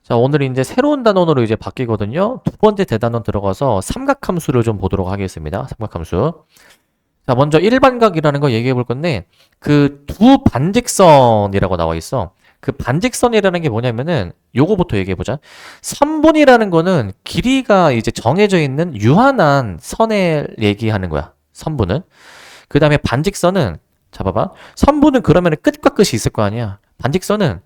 자, 오늘 이제 새로운 단원으로 이제 바뀌거든요. 두 번째 대단원 들어가서 삼각함수를 좀 보도록 하겠습니다. 삼각함수. 자, 먼저 일반각이라는 거 얘기해 볼 건데, 그 두 반직선이라고 나와 있어. 그 반직선이라는 게 뭐냐면은, 요거부터 얘기해 보자. 선분이라는 거는 길이가 이제 정해져 있는 유한한 선을 얘기하는 거야. 선분은. 그 다음에 반직선은, 잡아봐. 선분은 그러면은 끝과 끝이 있을 거 아니야. 반직선은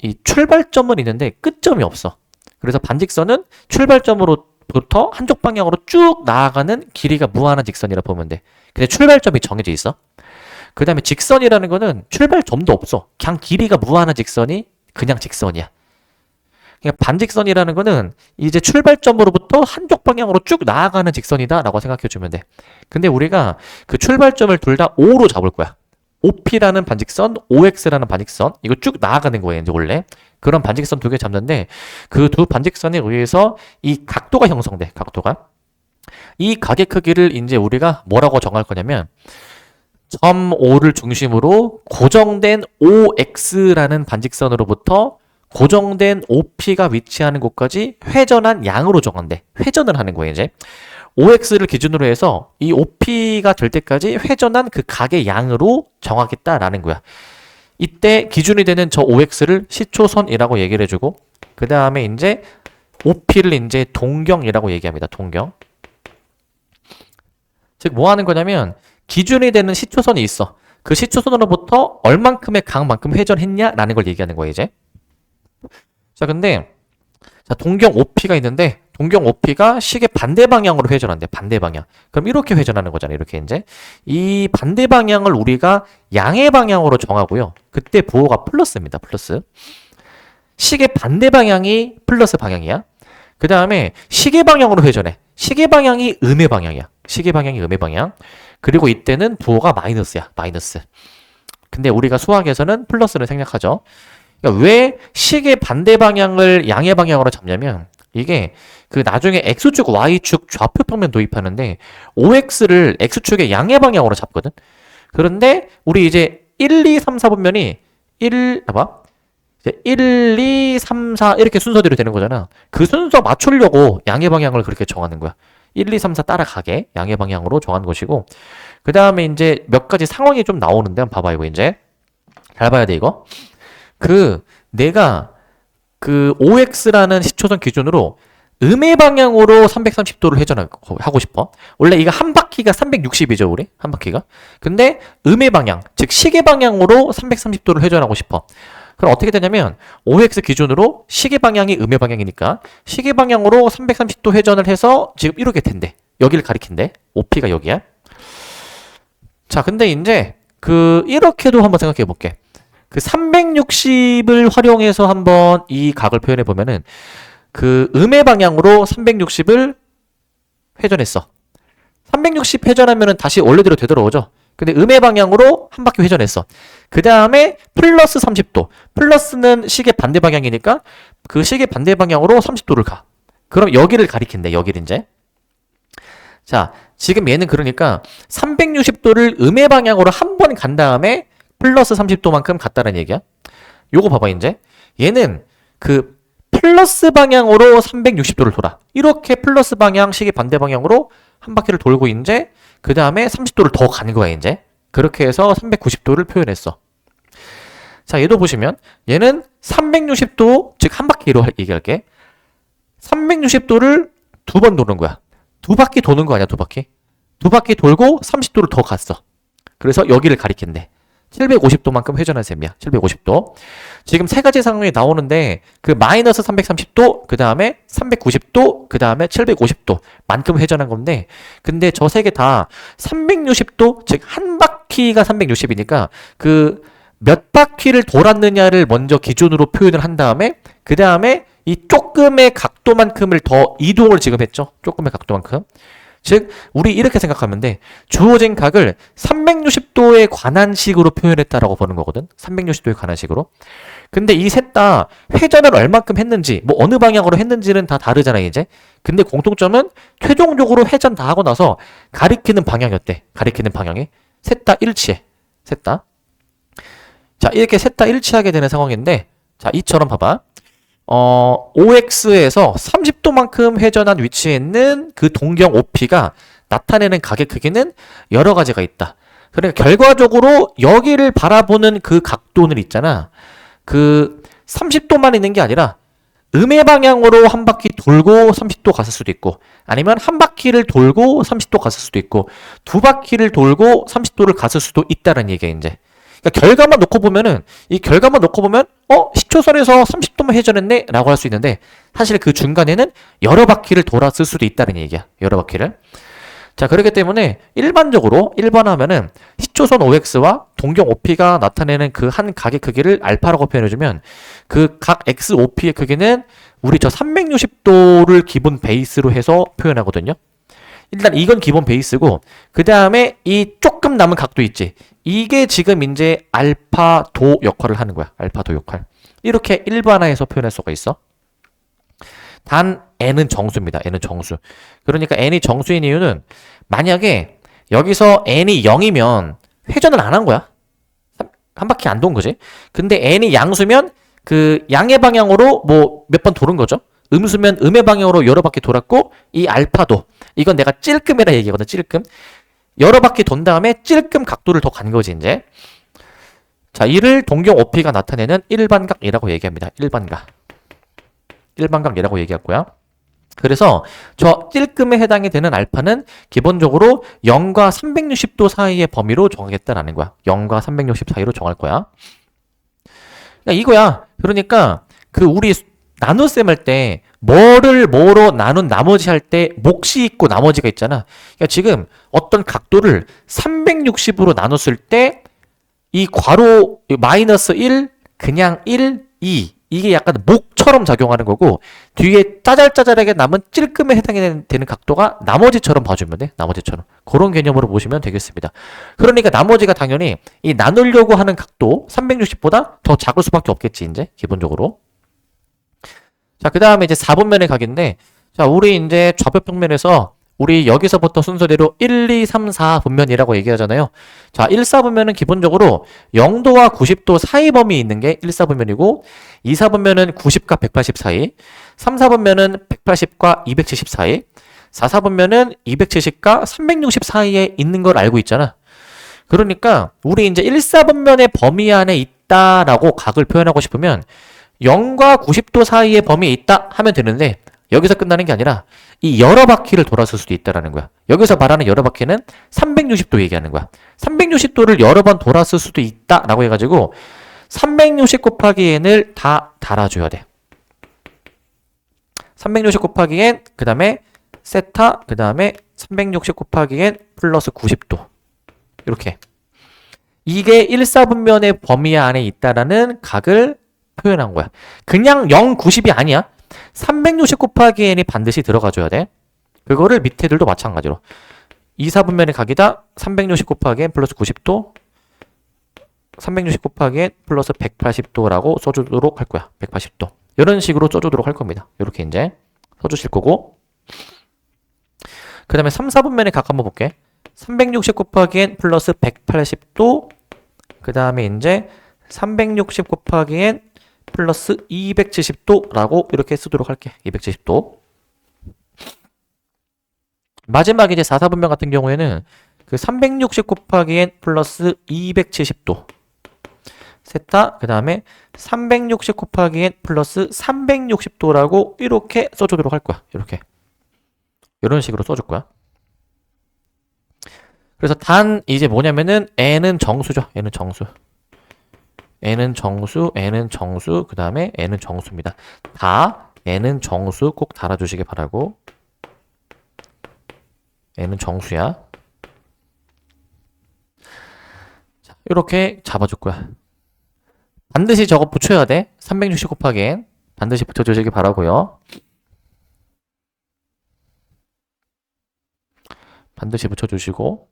이 출발점은 있는데 끝점이 없어. 그래서 반직선은 출발점으로부터 한쪽 방향으로 쭉 나아가는 길이가 무한한 직선이라 보면 돼. 근데 출발점이 정해져 있어. 그 다음에 직선이라는 거는 출발점도 없어. 그냥 길이가 무한한 직선이 그냥 직선이야. 그러니까 반직선이라는 거는 이제 출발점으로부터 한쪽 방향으로 쭉 나아가는 직선이다라고 생각해 주면 돼. 근데 우리가 그 출발점을 둘 다 O로 잡을 거야. OP라는 반직선, OX라는 반직선, 이거 쭉 나아가는 거예요, 이제 원래. 그런 반직선 두 개 잡는데, 그 두 반직선에 의해서 이 각도가 형성돼, 각도가. 이 각의 크기를 이제 우리가 뭐라고 정할 거냐면, 점 O를 중심으로 고정된 OX라는 반직선으로부터 고정된 OP가 위치하는 곳까지 회전한 양으로 정한대. 회전을 하는 거예요, 이제. OX를 기준으로 해서 이 OP가 될 때까지 회전한 그 각의 양으로 정하겠다라는 거야. 이때 기준이 되는 저 OX를 시초선이라고 얘기를 해주고, 그 다음에 이제 OP를 이제 동경이라고 얘기합니다. 동경. 즉, 뭐 하는 거냐면, 기준이 되는 시초선이 있어. 그 시초선으로부터 얼만큼의 각만큼 회전했냐라는 걸 얘기하는 거예요, 이제. 자, 근데, 자, 동경 OP가 있는데, 동경 OP가 시계 반대 방향으로 회전한대. 반대 방향. 그럼 이렇게 회전하는 거잖아. 이렇게 이제. 이 반대 방향을 우리가 양의 방향으로 정하고요. 그때 부호가 플러스입니다. 플러스. 시계 반대 방향이 플러스 방향이야. 그 다음에 시계 방향으로 회전해. 시계 방향이 음의 방향이야. 시계 방향이 음의 방향. 그리고 이때는 부호가 마이너스야. 마이너스. 근데 우리가 수학에서는 플러스를 생략하죠. 그러니까 왜 시계 반대 방향을 양의 방향으로 잡냐면 이게 그 나중에 X축, Y축 좌표 평면 도입하는데 OX를 X축의 양의 방향으로 잡거든. 그런데 우리 이제 1, 2, 3, 4분면이 1, 2, 3, 4 이렇게 순서대로 되는 거잖아. 그 순서 맞추려고 양의 방향을 그렇게 정하는 거야. 1, 2, 3, 4 따라가게 양의 방향으로 정한 것이고 그 다음에 이제 몇 가지 상황이 좀 나오는데 한번 봐봐. 이거 이제 잘 봐야 돼 이거. 내가 그 OX라는 시초선 기준으로 음의 방향으로 330도를 회전하고 싶어. 원래 이거 한 바퀴가 360이죠, 우리? 한 바퀴가. 근데 음의 방향, 즉 시계 방향으로 330도를 회전하고 싶어. 그럼 어떻게 되냐면 OX 기준으로 시계 방향이 음의 방향이니까 시계 방향으로 330도 회전을 해서 지금 이렇게 된대. 여기를 가리킨대. OP가 여기야. 자, 근데 이제 이렇게도 한번 생각해 볼게. 그 360을 활용해서 한번 이 각을 표현해 보면은 음의 방향으로 360을 회전했어. 360 회전하면은 다시 원래대로 되돌아오죠. 근데 음의 방향으로 한 바퀴 회전했어. 그 다음에 플러스 30도. 플러스는 시계 반대 방향이니까 그 시계 반대 방향으로 30도를 가. 그럼 여기를 가리킨대. 여기를 이제. 자, 지금 얘는 그러니까 360도를 음의 방향으로 한 번 간 다음에 플러스 30도만큼 갔다는 얘기야. 요거 봐봐 이제. 얘는 플러스 방향으로 360도를 돌아. 이렇게 플러스 방향, 시계 반대 방향으로 한 바퀴를 돌고 이제 그 다음에 30도를 더 가는 거야 이제. 그렇게 해서 390도를 표현했어. 자, 얘도 보시면 얘는 360도, 즉 한 바퀴로 얘기할게. 360도를 두 번 도는 거야. 두 바퀴 도는 거 아니야, 두 바퀴. 두 바퀴 돌고 30도를 더 갔어. 그래서 여기를 가리킨대. 750도만큼 회전한 셈이야. 750도. 지금 세 가지 상황이 나오는데 마이너스 330도, 그 다음에 390도, 그 다음에 750도 만큼 회전한 건데 근데 저 세 개 다 360도, 즉 한 바퀴가 360이니까 몇 바퀴를 돌았느냐를 먼저 기준으로 표현을 한 다음에 그 다음에 이 조금의 각도만큼을 더 이동을 지금 했죠. 조금의 각도만큼. 즉 우리 이렇게 생각하면 돼. 주어진 각을 360도에 관한 식으로 표현했다라고 보는 거거든. 360도에 관한 식으로. 근데 이 셋 다 회전을 얼만큼 했는지 뭐 어느 방향으로 했는지는 다 다르잖아 이제. 근데 공통점은 최종적으로 회전 다 하고 나서 가리키는 방향이었대. 가리키는 방향이 셋 다 일치해. 셋 다. 자, 이렇게 셋 다 일치하게 되는 상황인데 자, 이처럼 봐봐. OX에서 30도만큼 회전한 위치에 있는 그 동경 OP가 나타내는 가격 크기는 여러 가지가 있다. 그러니까 결과적으로 여기를 바라보는 그 각도는 있잖아. 그 30도만 있는 게 아니라 음의 방향으로 한 바퀴 돌고 30도 갔을 수도 있고, 아니면 한 바퀴를 돌고 30도 갔을 수도 있고, 두 바퀴를 돌고 30도를 갔을 수도 있다는 얘기야, 이제. 그러니까 결과만 놓고 보면은, 이 결과만 놓고 보면, 시초선에서 30도만 회전했네? 라고 할 수 있는데, 사실 그 중간에는 여러 바퀴를 돌았을 수도 있다는 얘기야. 여러 바퀴를. 자, 그렇기 때문에 일반적으로 일반화하면은 시초선 OX와 동경 OP가 나타내는 그 한 각의 크기를 알파라고 표현해주면 그 각 XOP의 크기는 우리 저 360도를 기본 베이스로 해서 표현하거든요. 일단 이건 기본 베이스고, 그 다음에 이 조금 남은 각도 있지. 이게 지금 이제 알파도 역할을 하는 거야. 알파도 역할. 이렇게 일반화해서 표현할 수가 있어. 단 n은 정수입니다. n은 정수. 그러니까 n이 정수인 이유는 만약에 여기서 n이 0이면 회전을 안 한 거야. 한 바퀴 안 돈 거지. 근데 n이 양수면 그 양의 방향으로 뭐 몇 번 도는 거죠. 음수면 음의 방향으로 여러 바퀴 돌았고, 이 알파도, 이건 내가 찔끔이라 얘기하거든. 찔끔. 여러 바퀴 돈 다음에 찔끔 각도를 더 간 거지 이제. 자, 이를 동경 OP가 나타내는 일반각이라고 얘기합니다. 일반각이라고 얘기했고요. 그래서 저 찔끔에 해당이 되는 알파는 기본적으로 0과 360도 사이의 범위로 정하겠다라는 거야. 0과 360 사이로 정할 거야. 이거야. 그러니까 그 우리 나눗셈 할 때 뭐를 뭐로 나눈 나머지 할 때 몫이 있고 나머지가 있잖아. 그러니까 지금 어떤 각도를 360으로 나눴을 때 이 괄호 마이너스 1, 그냥 1, 2 이게 약간 목처럼 작용하는 거고, 뒤에 짜잘짜잘하게 남은 찔끔에 해당이 되는 각도가 나머지처럼 봐주면 돼. 나머지처럼. 그런 개념으로 보시면 되겠습니다. 그러니까 나머지가 당연히 이 나누려고 하는 각도 360보다 더 작을 수밖에 없겠지, 이제 기본적으로. 자, 그 다음에 이제 4분면의 각인데, 자, 우리 이제 좌표 평면에서 우리 여기서부터 순서대로 1, 2, 3, 4분면이라고 얘기하잖아요. 자, 1, 4분면은 기본적으로 0도와 90도 사이 범위 있는 게 1, 4분면이고, 2, 4분면은 90과 180 사이, 3, 4분면은 180과 270 사이, 4, 4분면은 270과 360 사이에 있는 걸 알고 있잖아. 그러니까 우리 이제 1, 4분면의 범위 안에 있다라고 각을 표현하고 싶으면 0과 90도 사이의 범위에 있다 하면 되는데, 여기서 끝나는 게 아니라 이 여러 바퀴를 돌았을 수도 있다라는 거야. 여기서 말하는 여러 바퀴는 360도 얘기하는 거야. 360도를 여러 번 돌았을 수도 있다라고 해가지고 360 곱하기 n을 다 달아줘야 돼. 360 곱하기 n, 그 다음에 세타, 그 다음에 360 곱하기 n 플러스 90도. 이렇게. 이게 1, 4분면의 범위 안에 있다라는 각을 표현한 거야. 그냥 0, 90이 아니야. 360 곱하기 n이 반드시 들어가줘야 돼. 그거를 밑에들도 마찬가지로 2, 4분면의 각이다. 360 곱하기 n 플러스 90도, 360 곱하기 n 플러스 180도라고 써주도록 할 거야. 180도. 이런 식으로 써주도록 할 겁니다. 이렇게 이제 써주실 거고, 그 다음에 3, 4분면의 각 한번 볼게. 360 곱하기 n 플러스 180도, 그 다음에 이제 360 곱하기 n 플러스 270도라고 이렇게 쓰도록 할게. 270도. 마지막 이제 4, 4분면 같은 경우에는 그 360 곱하기 n 플러스 270도 세타, 그 다음에 360 곱하기 n 플러스 360도라고 이렇게 써주도록 할 거야. 이렇게. 이런 식으로 써줄 거야. 그래서 단 이제 뭐냐면은 n은 정수죠. n은 정수. n은 정수, n은 정수, 그 다음에 n은 정수입니다. 다 n은 정수 꼭 달아주시기 바라고. n은 정수야. 자, 이렇게 잡아줄 거야. 반드시 저거 붙여야 돼. 360 곱하기 n 반드시 붙여주시기 바라고요. 반드시 붙여주시고.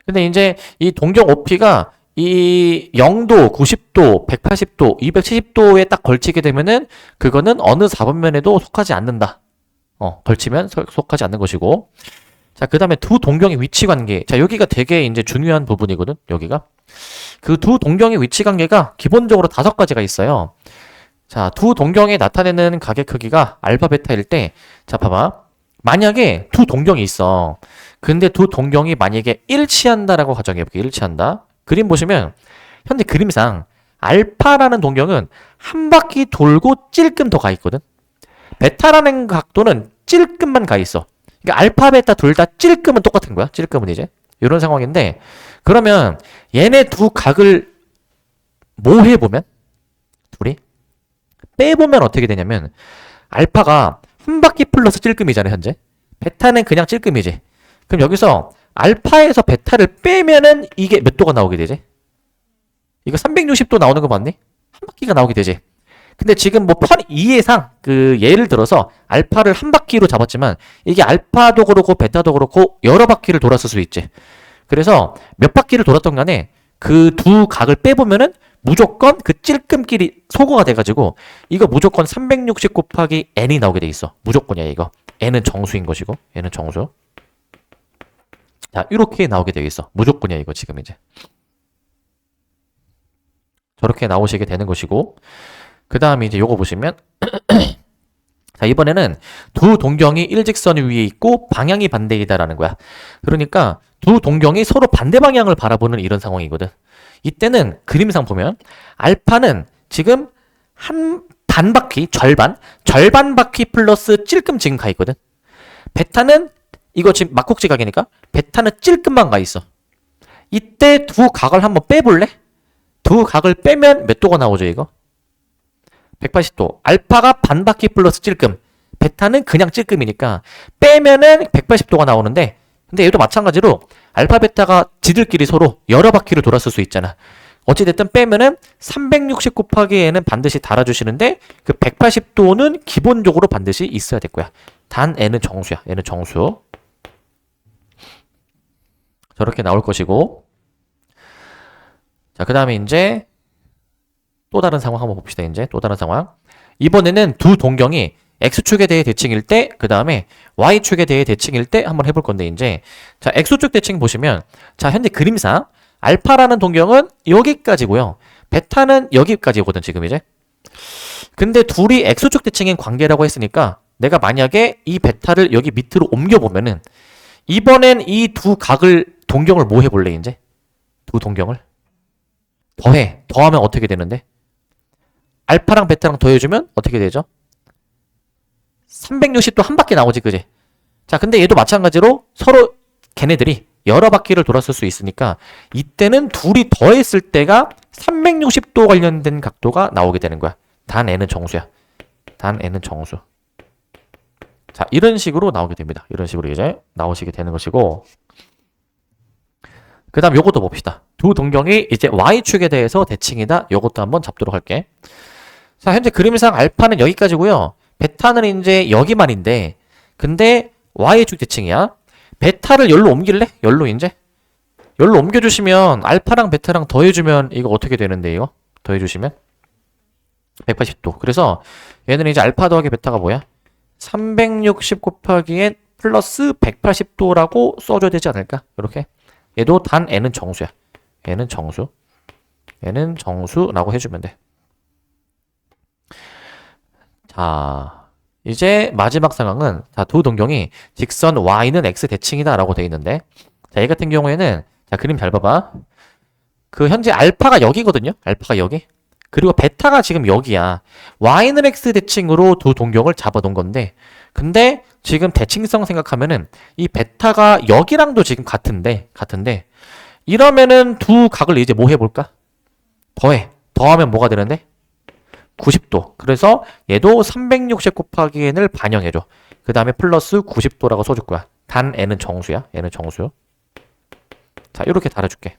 근데 이제 이 동경 OP가 이 0도, 90도, 180도, 270도에 딱 걸치게 되면은 그거는 어느 4분면에도 속하지 않는다. 걸치면 속하지 않는 것이고. 자, 그 다음에 두 동경의 위치 관계. 자, 여기가 되게 이제 중요한 부분이거든. 여기가. 그 두 동경의 위치 관계가 기본적으로 5가지가 있어요. 자, 두 동경에 나타내는 가계 크기가 알파 베타일 때, 자, 봐봐. 만약에 두 동경이 있어. 근데 두 동경이 만약에 일치한다라고 가정해볼게. 일치한다. 그림 보시면 현재 그림상 알파라는 동경은 한 바퀴 돌고 찔끔 더 가 있거든. 베타라는 각도는 찔끔만 가 있어. 그러니까 알파, 베타 둘 다 찔끔은 똑같은 거야. 찔끔은 이제 이런 상황인데, 그러면 얘네 두 각을 모해보면, 둘이 빼보면 어떻게 되냐면, 알파가 한 바퀴 플러스 찔끔이잖아 현재. 베타는 그냥 찔끔이지. 그럼 여기서 알파에서 베타를 빼면은 이게 몇 도가 나오게 되지? 이거 360도 나오는 거 맞니? 한 바퀴가 나오게 되지. 근데 지금 뭐 편 이해상 그 예를 들어서 알파를 한 바퀴로 잡았지만 이게 알파도 그렇고 베타도 그렇고 여러 바퀴를 돌았을 수 있지. 그래서 몇 바퀴를 돌았던 간에 그 두 각을 빼보면은 무조건 그 찔끔끼리 소거가 돼가지고 이거 무조건 360 곱하기 n이 나오게 돼 있어. 무조건이야 이거. n은 정수인 것이고 n은 정수. 자, 이렇게 나오게 되어 있어. 무조건이야 이거 지금 이제. 저렇게 나오시게 되는 것이고, 그 다음에 이제 요거 보시면 자, 이번에는 두 동경이 일직선 위에 있고 방향이 반대이다라는 거야. 그러니까 두 동경이 서로 반대 방향을 바라보는 이런 상황이거든. 이때는 그림상 보면 알파는 지금 한 반 바퀴, 절반 바퀴 플러스 찔끔 지금 가 있거든. 베타는 이거 지금 막국지 각이니까 베타는 찔끔만 가 있어. 이때 두 각을 한번 빼볼래? 두 각을 빼면 몇 도가 나오죠 이거? 180도. 알파가 반 바퀴 플러스 찔끔. 베타는 그냥 찔끔이니까 빼면은 180도가 나오는데, 근데 얘도 마찬가지로 알파 베타가 지들끼리 서로 여러 바퀴를 돌았을 수 있잖아. 어찌됐든 빼면은 360 곱하기 n은 반드시 달아주시는데 그 180도는 기본적으로 반드시 있어야 될 거야. 단 n은 정수야. n은 정수. 저렇게 나올 것이고, 자, 그 다음에 이제 또 다른 상황 한번 봅시다. 이제 또 다른 상황. 이번에는 두 동경이 X축에 대해 대칭일 때, 그 다음에 Y축에 대해 대칭일 때 한번 해볼 건데, 이제. 자, X축 대칭 보시면, 자, 현재 그림상, 알파라는 동경은 여기까지고요. 베타는 여기까지거든, 지금 이제. 근데 둘이 X축 대칭인 관계라고 했으니까, 내가 만약에 이 베타를 여기 밑으로 옮겨보면은, 이번엔 이 두 각을, 동경을 뭐 해볼래, 이제? 두 동경을? 더해. 더하면 어떻게 되는데? 알파랑 베타랑 더해주면 어떻게 되죠? 360도 한 바퀴 나오지, 그지? 자, 근데 얘도 마찬가지로 서로 걔네들이 여러 바퀴를 돌았을 수 있으니까 이때는 둘이 더했을 때가 360도 관련된 각도가 나오게 되는 거야. 단 n은 정수야. 단 n은 정수. 자, 이런 식으로 나오게 됩니다. 이런 식으로 이제 나오시게 되는 것이고, 그 다음 요것도 봅시다. 두 동경이 이제 Y축에 대해서 대칭이다. 요것도 한번 잡도록 할게. 자, 현재 그림상 알파는 여기까지고요. 베타는 이제 여기만인데, 근데 Y축 대칭이야. 베타를 열로 옮길래? 열로 이제? 열로 옮겨주시면 알파랑 베타랑 더해주면 이거 어떻게 되는데 이거? 더해주시면? 180도. 그래서 얘는 이제 알파 더하기 베타가 뭐야? 360 곱하기 n 플러스 180도라고 써줘야 되지 않을까? 이렇게. 얘도 단 n은 정수야. 얘는 정수. 얘는 정수라고 해주면 돼. 자, 이제 마지막 상황은, 자, 두 동경이 직선 y는 x 대칭이다 라고 되어 있는데, 자, 얘 같은 경우에는, 자, 그림 잘 봐봐. 그 현재 알파가 여기거든요. 알파가 여기. 그리고 베타가 지금 여기야. y는 x 대칭으로 두 동경을 잡아 놓은 건데, 근데 지금 대칭성 생각하면은 이 베타가 여기랑도 지금 같은데 이러면은 두 각을 이제 뭐 해볼까? 더해. 더하면 뭐가 되는데? 90도. 그래서 얘도 360 곱하기 n을 반영해줘. 그 다음에 플러스 90도라고 써줄 거야. 단 n은 정수야. 얘는 정수. 자, 이렇게 달아줄게.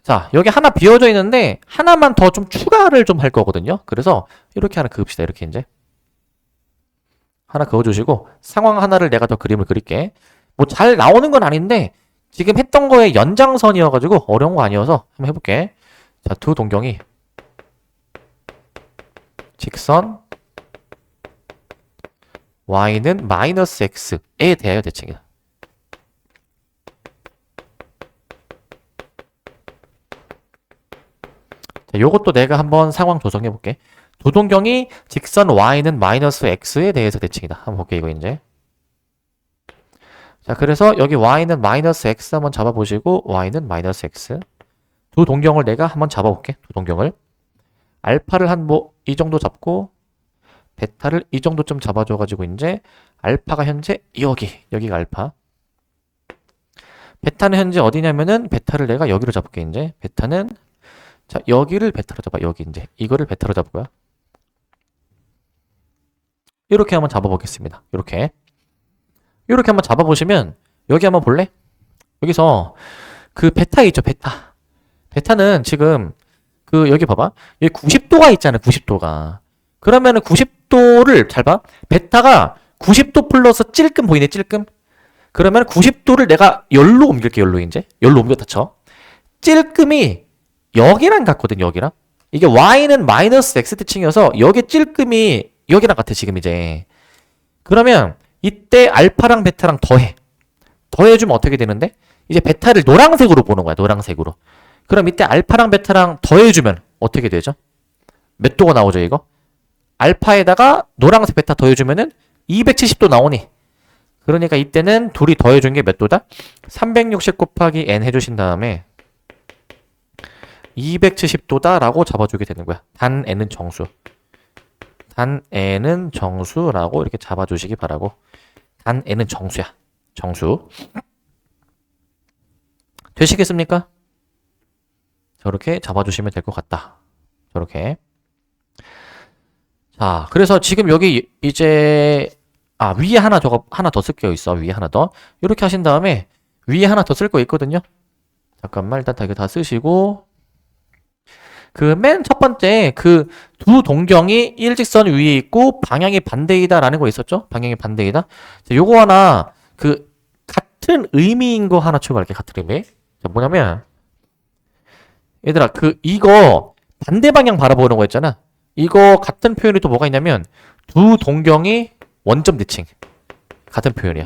자, 여기 하나 비어져 있는데 하나만 더 좀 추가를 좀 할 거거든요. 그래서 이렇게 하나 그읍시다. 이렇게 이제 하나 그어주시고 상황 하나를 내가 더 그림을 그릴게. 뭐 잘 나오는 건 아닌데 지금 했던 거의 연장선이어가지고 어려운 거 아니어서 한번 해볼게. 자, 두 동경이 직선 y는 마이너스 x에 대하여 대칭이다. 자, 요것도 내가 한번 상황 조성해 볼게. 두 동경이 직선 y는 마이너스 x에 대해서 대칭이다. 한번 볼게 이거 이제. 자, 그래서 여기 y는 마이너스 x 한번 잡아보시고 y는 마이너스 x. 두 동경을 내가 한번 잡아볼게. 두 동경을. 알파를 한 뭐 이 정도 잡고 베타를 이 정도쯤 잡아줘가지고 이제 알파가 현재 여기가 알파. 베타는 현재 어디냐면은 베타를 내가 여기로 잡을게 이제. 베타는 자 여기를 베타로 잡아. 여기 이제 이거를 베타로 잡을 거야. 이렇게 한번 잡아보겠습니다. 이렇게 한번 잡아보시면 여기 한번 볼래? 여기서 그 베타 있죠 베타. 베타는 지금 그 여기 봐봐. 여기 90도가 있잖아 90도가. 그러면은 90도를 잘 봐. 베타가 90도 플러스 찔끔 보이네 찔끔. 그러면 90도를 내가 열로 옮길게 열로 이제. 열로 옮겼다 쳐. 찔끔이 여기랑 같거든 여기랑. 이게 y는 마이너스 x 대칭이어서 여기 찔끔이 여기랑 같아 지금 이제. 그러면 이때 알파랑 베타랑 더해주면 어떻게 되는데? 이제 베타를 노란색으로 보는 거야 노란색으로. 그럼 이때 알파랑 베타랑 더해주면 어떻게 되죠? 몇 도가 나오죠 이거? 알파에다가 노란색 베타 더해주면은 270도 나오니. 그러니까 이때는 둘이 더해준 게 몇 도다? 360 곱하기 n 해주신 다음에 270도다 라고 잡아주게 되는 거야. 단 n은 정수. 단 n은 정수라고 이렇게 잡아주시기 바라고. 단 n은 정수야. 정수. 되시겠습니까? 저렇게 잡아주시면 될 것 같다. 저렇게. 자, 그래서 지금 여기 이제 위에 하나 더 쓸 게 있어. 위에 하나 더. 이렇게 하신 다음에 위에 하나 더 쓸 거 있거든요. 잠깐만 일단 이거 다 쓰시고 그 맨 첫 번째 그 두 동경이 일직선 위에 있고 방향이 반대이다라는 거 있었죠? 방향이 반대이다. 자, 요거 하나 그 같은 의미인 거 하나 추가할게. 같은 의미. 자, 뭐냐면 얘들아 이거 반대 방향 바라보는 거 있잖아. 이거 같은 표현이 또 뭐가 있냐면 두 동경이 원점 대칭. 같은 표현이야.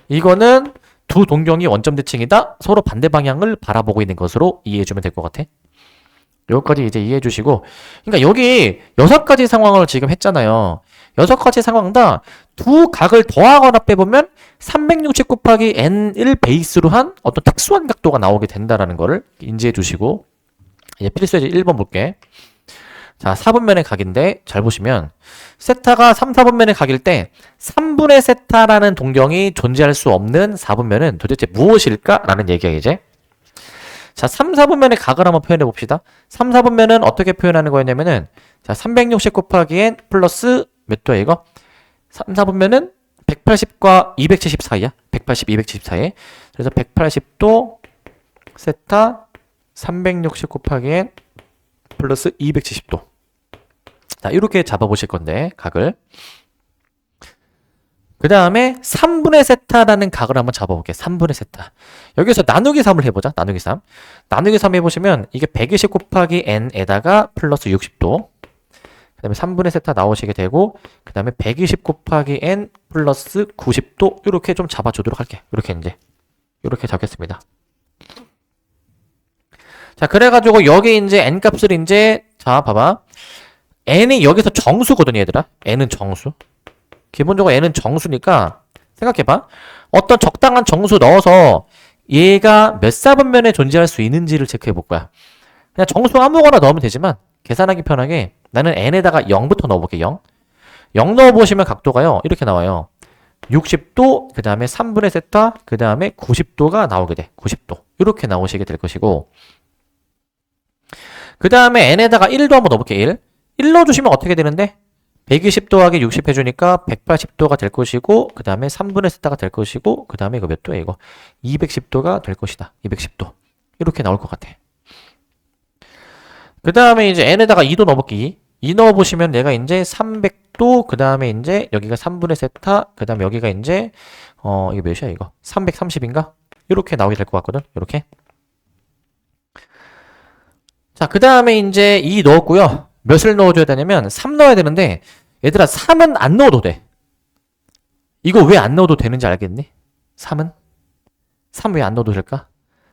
이거는 두 동경이 원점 대칭이다. 서로 반대 방향을 바라보고 있는 것으로 이해해주면 될 것 같아. 여기까지 이제 이해해주시고, 그러니까 여기 6가지 상황을 지금 했잖아요. 6가지 상황 다 두 각을 더하거나 빼보면 360 곱하기 n을 베이스로 한 어떤 특수한 각도가 나오게 된다라는 거를 인지해주시고, 이제 필수예제 1번 볼게. 자, 4분면의 각인데 잘 보시면 세타가 3, 4분면의 각일 때 3분의 세타라는 동경이 존재할 수 없는 4분면은 도대체 무엇일까? 라는 얘기야 이제. 자, 3, 4분면의 각을 한번 표현해 봅시다. 3, 4분면은 어떻게 표현하는 거였냐면은 자, 360 곱하기 n 플러스 몇 도야 이거? 3, 4분면은 180과 270 사이야. 180, 270 사이. 그래서 180도 세타 360 곱하기 n 플러스 270도. 자, 이렇게 잡아보실 건데 각을. 그 다음에 3분의 세타라는 각을 한번 잡아볼게요. 3분의 세타. 여기서 나누기 3을 해보자. 나누기 3. 나누기 3 해보시면 이게 120 곱하기 n에다가 플러스 60도. 그 다음에 3분의 세타 나오시게 되고 그 다음에 120 곱하기 n 플러스 90도 이렇게 좀 잡아주도록 할게. 이렇게 이제 이렇게 잡겠습니다. 자, 그래가지고 여기 이제 n 값을 이제 자 봐봐. n이 여기서 정수거든요 얘들아. n은 정수. 기본적으로 n은 정수니까 생각해봐. 어떤 적당한 정수 넣어서 얘가 몇 사분면에 존재할 수 있는지를 체크해 볼 거야. 그냥 정수 아무거나 넣으면 되지만 계산하기 편하게 나는 n에다가 0부터 넣어볼게. 0 넣어보시면 각도가요 이렇게 나와요. 60도 그 다음에 3분의 세타 그 다음에 90도가 나오게 돼. 90도 이렇게 나오시게 될 것이고 그 다음에 n에다가 1도 한번 넣어볼게. 1 넣어주시면 어떻게 되는데 120 더하기 60 해주니까 180도가 될 것이고 그 다음에 3분의 세타가 될 것이고 그 다음에 이거 몇 도야 이거 210도가 될 것이다. 210도 이렇게 나올 것 같아. 그 다음에 이제 n에다가 2도 넣어볼게. 2 넣어보시면 얘가 이제 300도 그 다음에 이제 여기가 3분의 세타 그 다음에 여기가 이제 이게 몇이야 이거 330인가? 이렇게 나오게 될 것 같거든. 이렇게. 자, 그 다음에 이제 2 넣었고요. 몇을 넣어줘야 되냐면 3 넣어야 되는데 얘들아 3은 안 넣어도 돼. 이거 왜 안 넣어도 되는지 알겠니? 3은 3 왜 안 넣어도 될까?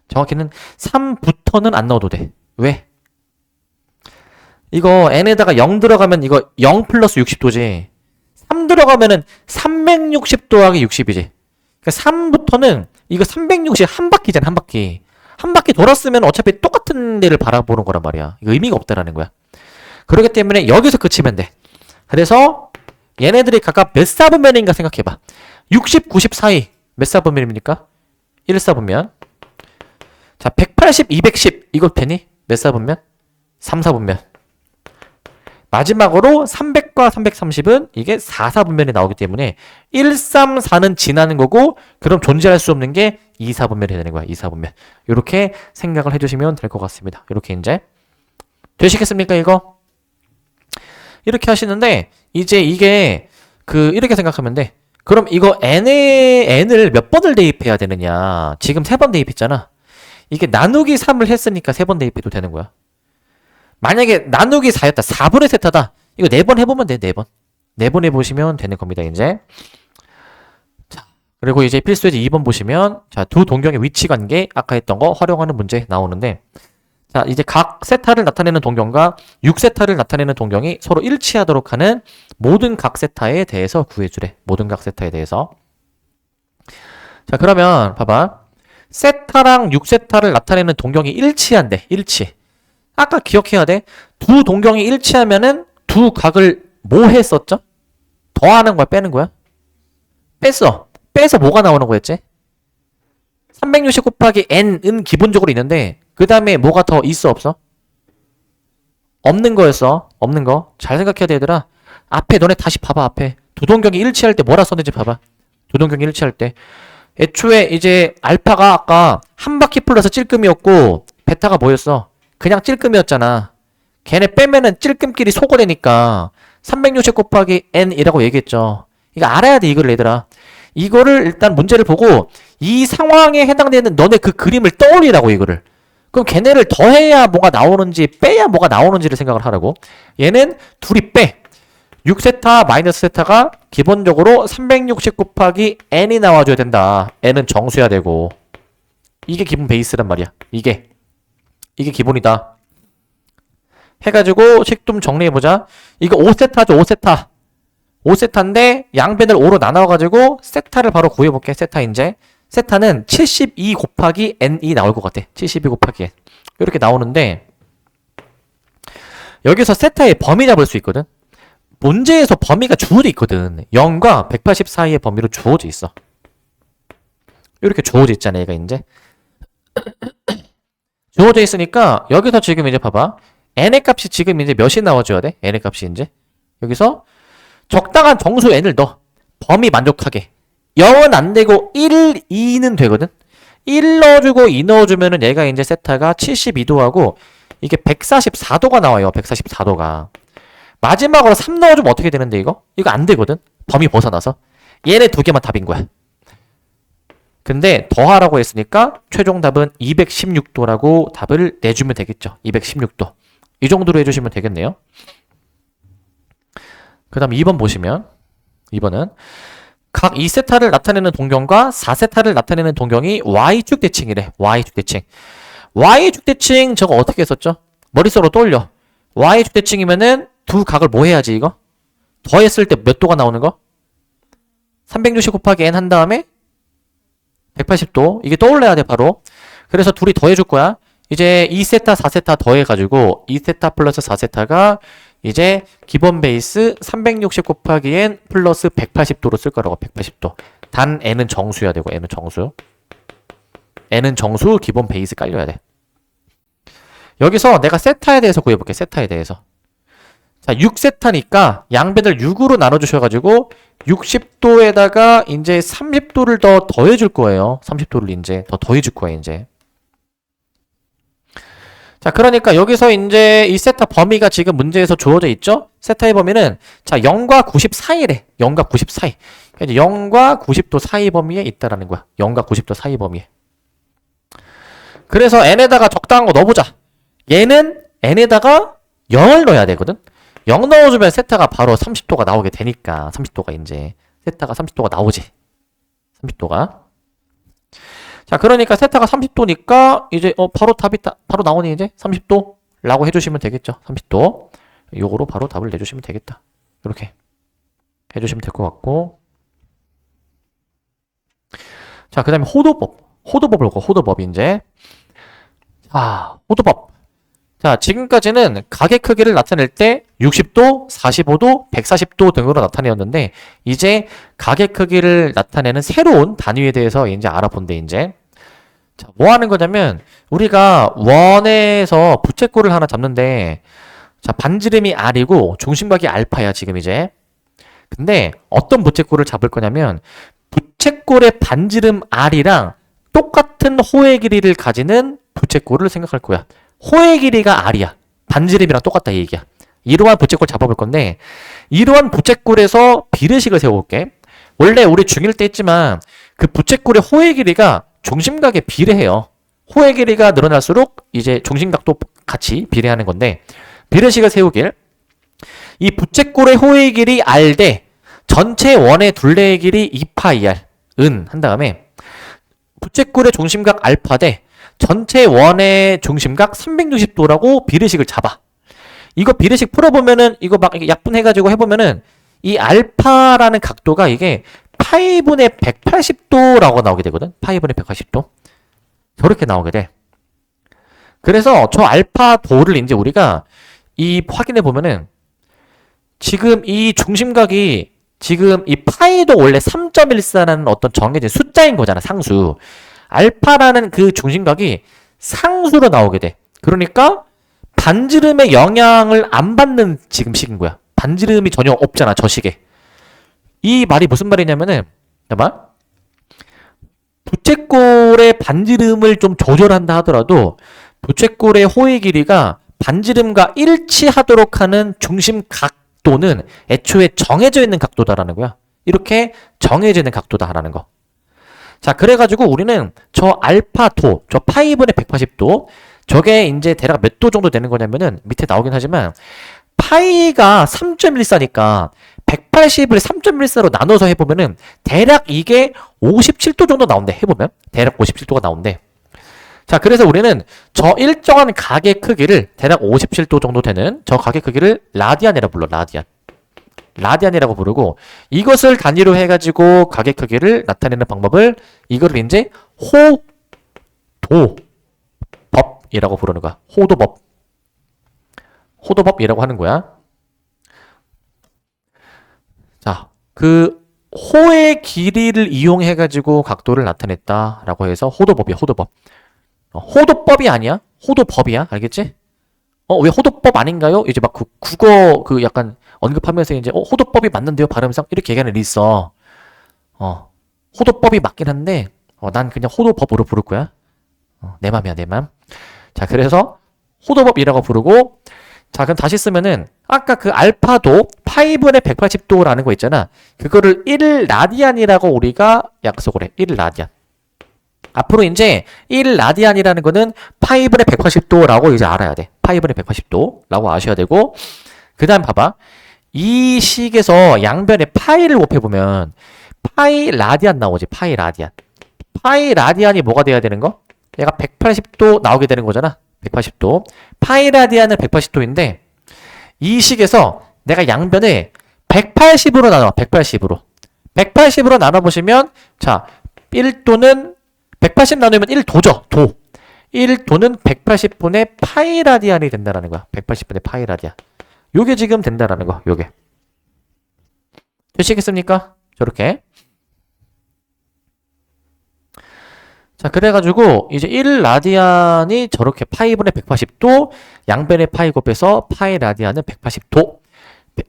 정확히는 3부터는 안 넣어도 돼. 왜? 이거 n에다가 0 들어가면 이거 0 플러스 60도지. 3 들어가면은 360 더하기 60이지. 그러니까 3부터는 이거 360 한 바퀴잖아, 한 바퀴. 한 바퀴 돌았으면 어차피 똑같은 데를 바라보는 거란 말이야. 이거 의미가 없다라는 거야. 그렇기 때문에 여기서 그치면 돼. 그래서 얘네들이 각각 몇 사분면인가 생각해봐. 60, 90 사이 몇 사분면입니까? 1 사분면. 자, 180, 210 이거 되니? 몇 사분면? 3 사분면. 마지막으로 300과 330은 이게 4 사분면이 나오기 때문에 1, 3, 4는 지나는 거고 그럼 존재할 수 없는 게 2 사분면이 되는 거야. 2 사분면. 이렇게 생각을 해주시면 될 것 같습니다. 이렇게 이제 되시겠습니까 이거? 이렇게 하시는데 이제 이게 이렇게 생각하면 돼. 그럼 이거 n을 몇 번을 대입해야 되느냐. 지금 3번 대입했잖아. 이게 나누기 3을 했으니까 3번 대입해도 되는 거야. 만약에 나누기 4였다. 4분의 세타다. 이거 4번 해보면 돼. 4번. 4번 해보시면 되는 겁니다. 이제. 자, 그리고 이제 필수예제 2번 보시면 자, 두 동경의 위치 관계 아까 했던 거 활용하는 문제 나오는데 자, 이제 각 세타를 나타내는 동경과 6세타를 나타내는 동경이 서로 일치하도록 하는 모든 각 세타에 대해서 구해주래. 모든 각 세타에 대해서. 자, 그러면 봐봐. 세타랑 6세타를 나타내는 동경이 일치한대. 일치. 아까 기억해야 돼. 두 동경이 일치하면은 두 각을 뭐 했었죠? 더하는 거야, 빼는 거야? 뺐어. 빼서 뭐가 나오는 거였지? 360 곱하기 n은 기본적으로 있는데 그 다음에 뭐가 더 있어 없어? 없는 거였어. 없는 거. 잘 생각해야 돼 얘들아. 앞에 너네 다시 봐봐. 앞에 두 동경이 일치할 때 뭐라 썼는지 봐봐. 두 동경이 일치할 때 애초에 이제 알파가 아까 한 바퀴 플러스 찔끔이었고 베타가 뭐였어? 그냥 찔끔이었잖아. 걔네 빼면은 찔끔끼리 소거되니까 360 곱하기 n이라고 얘기했죠. 이거 알아야 돼 이걸 얘들아. 이거를 일단 문제를 보고 이 상황에 해당되는 너네 그 그림을 떠올리라고 이거를. 그럼 걔네를 더해야 뭐가 나오는지 빼야 뭐가 나오는지를 생각을 하라고. 얘는 둘이 빼. 6세타 마이너스 세타가 기본적으로 360 곱하기 n이 나와줘야 된다. n은 정수해야 되고. 이게 기본 베이스란 말이야. 이게 기본이다. 해가지고 식 좀 정리해보자. 이거 5세타죠. 5세타. 5세타인데 양변을 5로 나눠가지고 세타를 바로 구해볼게. 세타 이제. 세타는 72 곱하기 n이 나올 것 같아. 72 곱하기 n. 이렇게 나오는데 여기서 세타의 범위 잡을 수 있거든. 문제에서 범위가 주어져 있거든. 0과 180 사이의 범위로 주어져 있어. 이렇게 주어져 있잖아. 얘가 이제. 주어져 있으니까 여기서 지금 이제 봐봐. n의 값이 지금 이제 몇이 나와줘야 돼? n의 값이 이제. 여기서 적당한 정수 n을 넣어. 범위 만족하게. 0은 안 되고 1, 2는 되거든. 1 넣어주고 2 넣어주면은 얘가 이제 세타가 72도하고 이게 144도가 나와요. 144도가. 마지막으로 3 넣어주면 어떻게 되는데 이거? 이거 안 되거든. 범위 벗어나서. 얘네 두 개만 답인 거야. 근데 더하라고 했으니까 최종 답은 216도라고 답을 내주면 되겠죠. 216도. 이 정도로 해주시면 되겠네요. 그 다음 2번 보시면 2번은 각 2세타를 나타내는 동경과 4세타를 나타내는 동경이 Y축 대칭이래. Y축 대칭. Y축 대칭 저거 어떻게 했었죠? 머릿속으로 떠올려. Y축 대칭이면은 두 각을 뭐 해야지 이거? 더했을 때 몇 도가 나오는 거? 360 곱하기 n 한 다음에 180도. 이게 떠올려야 돼 바로. 그래서 둘이 더해줄 거야. 이제 2세타 4세타 더해가지고 2세타 플러스 4세타가 이제 기본 베이스 360 곱하기 n 플러스 180도로 쓸 거라고. 180도. 단 n은 정수여야 되고. n은 정수. n은 정수 기본 베이스 깔려야 돼. 여기서 내가 세타에 대해서 구해볼게. 세타에 대해서. 자, 6세타니까 양변을 6으로 나눠주셔가지고 60도에다가 이제 30도를 더 더해줄 거예요. 30도를 이제 더 더해줄 거예요. 이제. 자, 그러니까 여기서 이제 이 세타 범위가 지금 문제에서 주어져 있죠? 세타의 범위는 자 0과 90 사이래. 0과 90 사이. 이제 0과 90도 사이 범위에 있다라는 거야. 0과 90도 사이 범위에. 그래서 n에다가 적당한 거 넣어보자. 얘는 n에다가 0을 넣어야 되거든. 0 넣어주면 세타가 바로 30도가 나오게 되니까 30도가 이제 세타가 30도가 나오지. 30도가. 자, 그러니까 세타가 30도니까 이제 바로 답이 바로 나오니 이제 30도라고 해주시면 되겠죠. 30도. 요거로 바로 답을 내주시면 되겠다. 이렇게 해주시면 될 것 같고. 자, 그 다음에 호도법. 호도법을 볼까? 호도법 이제. 자, 호도법. 자, 지금까지는 가계 크기를 나타낼 때 60도, 45도, 140도 등으로 나타내었는데 이제 가계 크기를 나타내는 새로운 단위에 대해서 이제 알아본대 이제. 자, 뭐 하는 거냐면 우리가 원에서 부채꼴을 하나 잡는데 자, 반지름이 R이고 중심각이 알파야 지금 이제. 근데 어떤 부채꼴을 잡을 거냐면 부채꼴의 반지름 R이랑 똑같은 호의 길이를 가지는 부채꼴을 생각할 거야. 호의 길이가 R이야. 반지름이랑 똑같다 이 얘기야. 이러한 부채꼴 잡아볼 건데 이러한 부채꼴에서 비례식을 세워볼게. 원래 우리 중1 때 했지만 그 부채꼴의 호의 길이가 중심각에 비례해요. 호의 길이가 늘어날수록 이제 중심각도 같이 비례하는 건데 비례식을 세우길 이 부채꼴의 호의 길이 R 대 전체 원의 둘레의 길이 2파이 R 은 한 다음에 부채꼴의 중심각 알파 대 전체 원의 중심각 360도라고 비례식을 잡아. 이거 비례식 풀어보면은 이거 막 약분해가지고 해보면은 이 알파라는 각도가 이게 파이분의 180도라고 나오게 되거든. 파이분의 180도. 저렇게 나오게 돼. 그래서 저 알파 도를 이제 우리가 이 확인해 보면은 지금 이 중심각이 지금 이 파이도 원래 3.14라는 어떤 정해진 숫자인 거잖아. 상수. 알파라는 그 중심각이 상수로 나오게 돼. 그러니까 반지름의 영향을 안 받는 지금 식인 거야. 반지름이 전혀 없잖아. 저 식에. 이 말이 무슨 말이냐면은 잠깐만. 부채꼴의 반지름을 좀 조절한다 하더라도 부채꼴의 호의 길이가 반지름과 일치하도록 하는 중심 각도는 애초에 정해져 있는 각도다라는 거야. 이렇게 정해져 있는 각도다라는 거. 자, 그래가지고 우리는 저 알파도, 저 파이분의 180도, 저게 이제 대략 몇 도 정도 되는 거냐면은 밑에 나오긴 하지만 파이가 3.14니까 180을 3.14로 나눠서 해보면은 대략 이게 57도 정도 나온대. 해보면 대략 57도가 나온대. 자, 그래서 우리는 저 일정한 가계 크기를 대략 57도 정도 되는 저 가계 크기를 라디안이라고 불러. 라디안. 라디안이라고 부르고 이것을 단위로 해가지고 가계 크기를 나타내는 방법을 이거를 이제 호도법이라고 부르는 거야. 호도법. 호도법이라고 하는 거야. 자, 그 호의 길이를 이용해가지고 각도를 나타냈다라고 해서 호도법이야. 호도법. 호도법이 아니야. 호도법이야. 알겠지? 왜 호도법 아닌가요? 이제 막 그 국어 그 약간 언급하면서 이제 호도법이 맞는데요 발음상 이렇게 얘기하는 일이 있어. 호도법이 맞긴 한데 난 그냥 호도법으로 부를 거야. 내 맘이야 내 맘. 자, 그래서 호도법이라고 부르고 자, 그럼 다시 쓰면은 아까 그 알파도 파이분의 180도라는 거 있잖아. 그거를 1라디안이라고 우리가 약속을 해. 1라디안. 앞으로 이제 1라디안이라는 거는 파이분의 180도라고 이제 알아야 돼. 파이분의 180도라고 아셔야 되고 그 다음 봐봐. 이 식에서 양변에 파이를 곱해보면 파이 라디안 나오지. 파이 라디안. 파이 라디안이 뭐가 돼야 되는 거? 얘가 180도 나오게 되는 거잖아. 180도. 파이 라디안은 180도인데 이 식에서 내가 양변에 180으로 나눠. 180으로. 180으로 나눠보시면 자 1도는 180 나누면 1도죠. 도. 1도는 180분의 파이 라디안이 된다라는 거야. 180분의 파이 라디안. 요게 지금 된다라는 거. 요게. 되시겠습니까? 저렇게. 자, 그래가지고 이제 1라디안이 저렇게 파이분의 180도, 양변의 파이 곱해서 파이 라디안은 180도,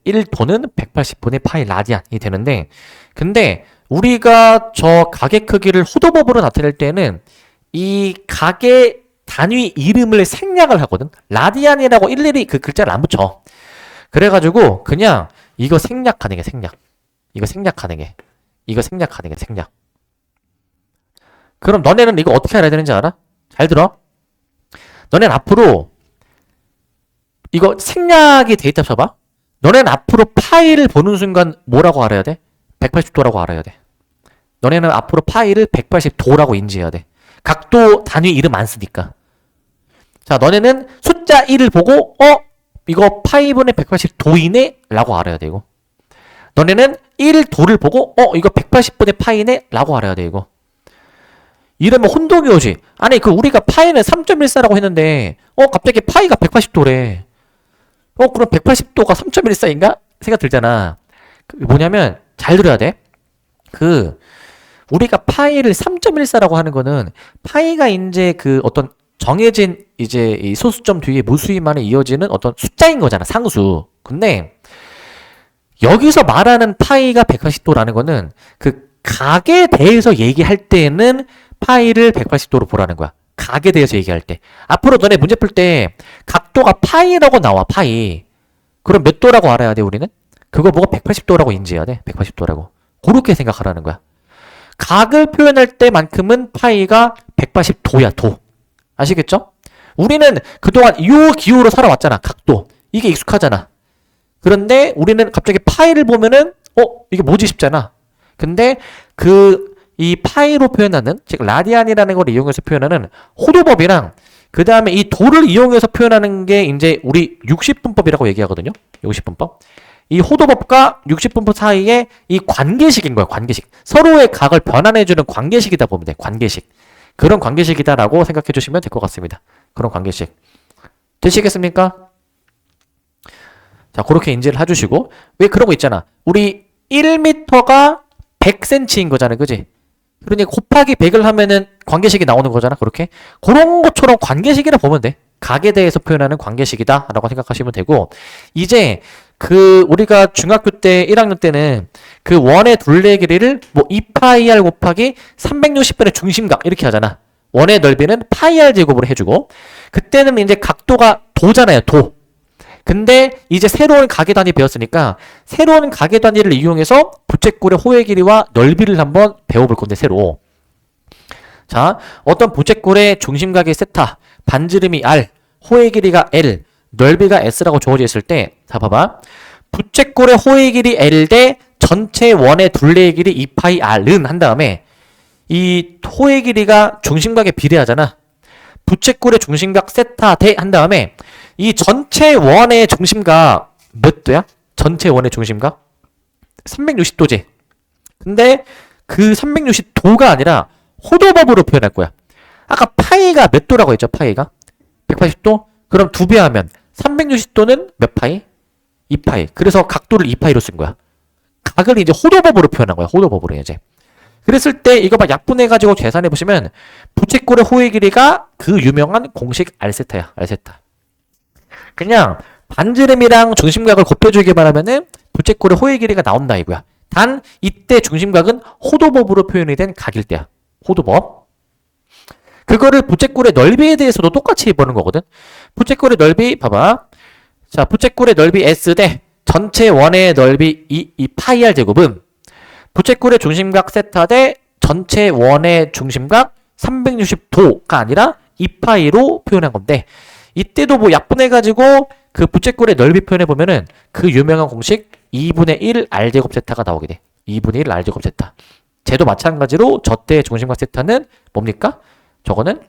1도는 180분의 파이 라디안이 되는데 근데 우리가 저 가계 크기를 호도법으로 나타낼 때는 이 가계 단위 이름을 생략을 하거든. 라디안이라고 일일이 그 글자를 안 붙여. 그래가지고 그냥 이거 생략하는 게 생략. 이거 생략하는 게. 이거 생략하는 게 생략. 그럼 너네는 이거 어떻게 알아야 되는지 알아? 잘 들어. 너네는 앞으로 이거 생략이 돼 있다 쳐봐. 너네는 앞으로 파이를 보는 순간 뭐라고 알아야 돼? 180도라고 알아야 돼. 너네는 앞으로 파이를 180도라고 인지해야 돼. 각도 단위 이름 안 쓰니까. 자, 너네는 숫자 1을 보고 이거 파이분의 180도이네? 라고 알아야 돼, 이거. 너네는 1도를 보고 이거 180분의 파이네? 라고 알아야 돼, 이거. 이러면 혼동이 오지. 아니, 우리가 파이는 3.14라고 했는데 갑자기 파이가 180도래. 그럼 180도가 3.14인가? 생각 들잖아. 뭐냐면 잘 들어야 돼. 우리가 파이를 3.14라고 하는 거는 파이가 이제 어떤 정해진 이제 이 소수점 뒤에 무수히만에 이어지는 어떤 숫자인 거잖아, 상수. 근데 여기서 말하는 파이가 180도라는 거는 각에 대해서 얘기할 때는 파이를 180도로 보라는 거야. 각에 대해서 얘기할 때. 앞으로 너네 문제 풀 때 각도가 파이라고 나와, 파이. 그럼 몇 도라고 알아야 돼, 우리는? 그거 보고 180도라고 인지해야 돼, 180도라고. 그렇게 생각하라는 거야. 각을 표현할 때만큼은 파이가 180도야, 도. 아시겠죠? 우리는 그동안 이 기호로 살아왔잖아, 각도. 이게 익숙하잖아. 그런데 우리는 갑자기 파이를 보면은 이게 뭐지 싶잖아. 근데 이 파이로 표현하는, 즉 라디안이라는 걸 이용해서 표현하는 호도법이랑 그 다음에 이 도를 이용해서 표현하는 게 이제 우리 60분법이라고 얘기하거든요. 60분법. 이 호도법과 60분법 사이에 이 관계식인 거야, 관계식. 서로의 각을 변환해주는 관계식이다 보면 돼, 관계식. 그런 관계식이다라고 생각해 주시면 될 것 같습니다. 그런 관계식. 되시겠습니까? 자, 그렇게 인지를 해주시고. 왜 그런 거 있잖아. 우리 1m가 100cm인 거잖아, 그지? 그러니까 곱하기 100을 하면은 관계식이 나오는 거잖아, 그렇게. 그런 것처럼 관계식이라 보면 돼. 각에 대해서 표현하는 관계식이다 라고 생각하시면 되고, 이제 우리가 중학교 때 1학년 때는 원의 둘레 길이를 2파이r 곱하기 360분의 중심각 이렇게 하잖아. 원의 넓이는 파이r 제곱으로 해주고, 그때는 이제 각도가 도잖아요, 도. 근데 이제 새로운 각의 단위 배웠으니까 새로운 각의 단위를 이용해서 부채꼴의 호의 길이와 넓이를 한번 배워볼 건데, 새로. 자, 어떤 부채꼴의 중심각이 세타, 반지름이 r, 호의 길이가 l, 넓이가 s라고 주어져 있을 때, 자, 봐봐. 부채꼴의 호의 길이 l 대 전체 원의 둘레의 길이 2파이 r은 한 다음에 이 호의 길이가 중심각에 비례하잖아. 부채꼴의 중심각 세타 대 한 다음에 이 전체 원의 중심각 몇 도야? 전체 원의 중심각? 360도지. 근데 360도가 아니라 호도법으로 표현할 거야. 아까 파이가 몇 도라고 했죠? 파이가 180도? 그럼 2배 하면 360도는 몇 파이? 2파이. 그래서 각도를 2파이로 쓴 거야. 각을 이제 호도법으로 표현한 거야. 호도법으로 이제. 그랬을 때 이거 막 약분해가지고 계산해 보시면 부채꼴의 호의 길이가 유명한 공식 R세타야. R세타. 그냥 반지름이랑 중심각을 곱해주기만 하면은 부채꼴의 호의 길이가 나온다 이거야. 단 이때 중심각은 호도법으로 표현이 된 각일 때야. 호도법. 그거를 부채꼴의 넓이에 대해서도 똑같이 보는 거거든. 부채꼴의 넓이 봐봐. 자, 부채꼴의 넓이 S 대 전체 원의 넓이 2 파이 r 제곱은 부채꼴의 중심각 세타 대 전체 원의 중심각 360도가 아니라 2파이로 표현한 건데, 이때도 약분해가지고 부채꼴의 넓이 표현해보면은 유명한 공식 2분의 1 r제곱 세타가 나오게 돼. 2분의 1 r제곱 세타. 쟤도 마찬가지로 저때 중심각 세타는 뭡니까? 저거는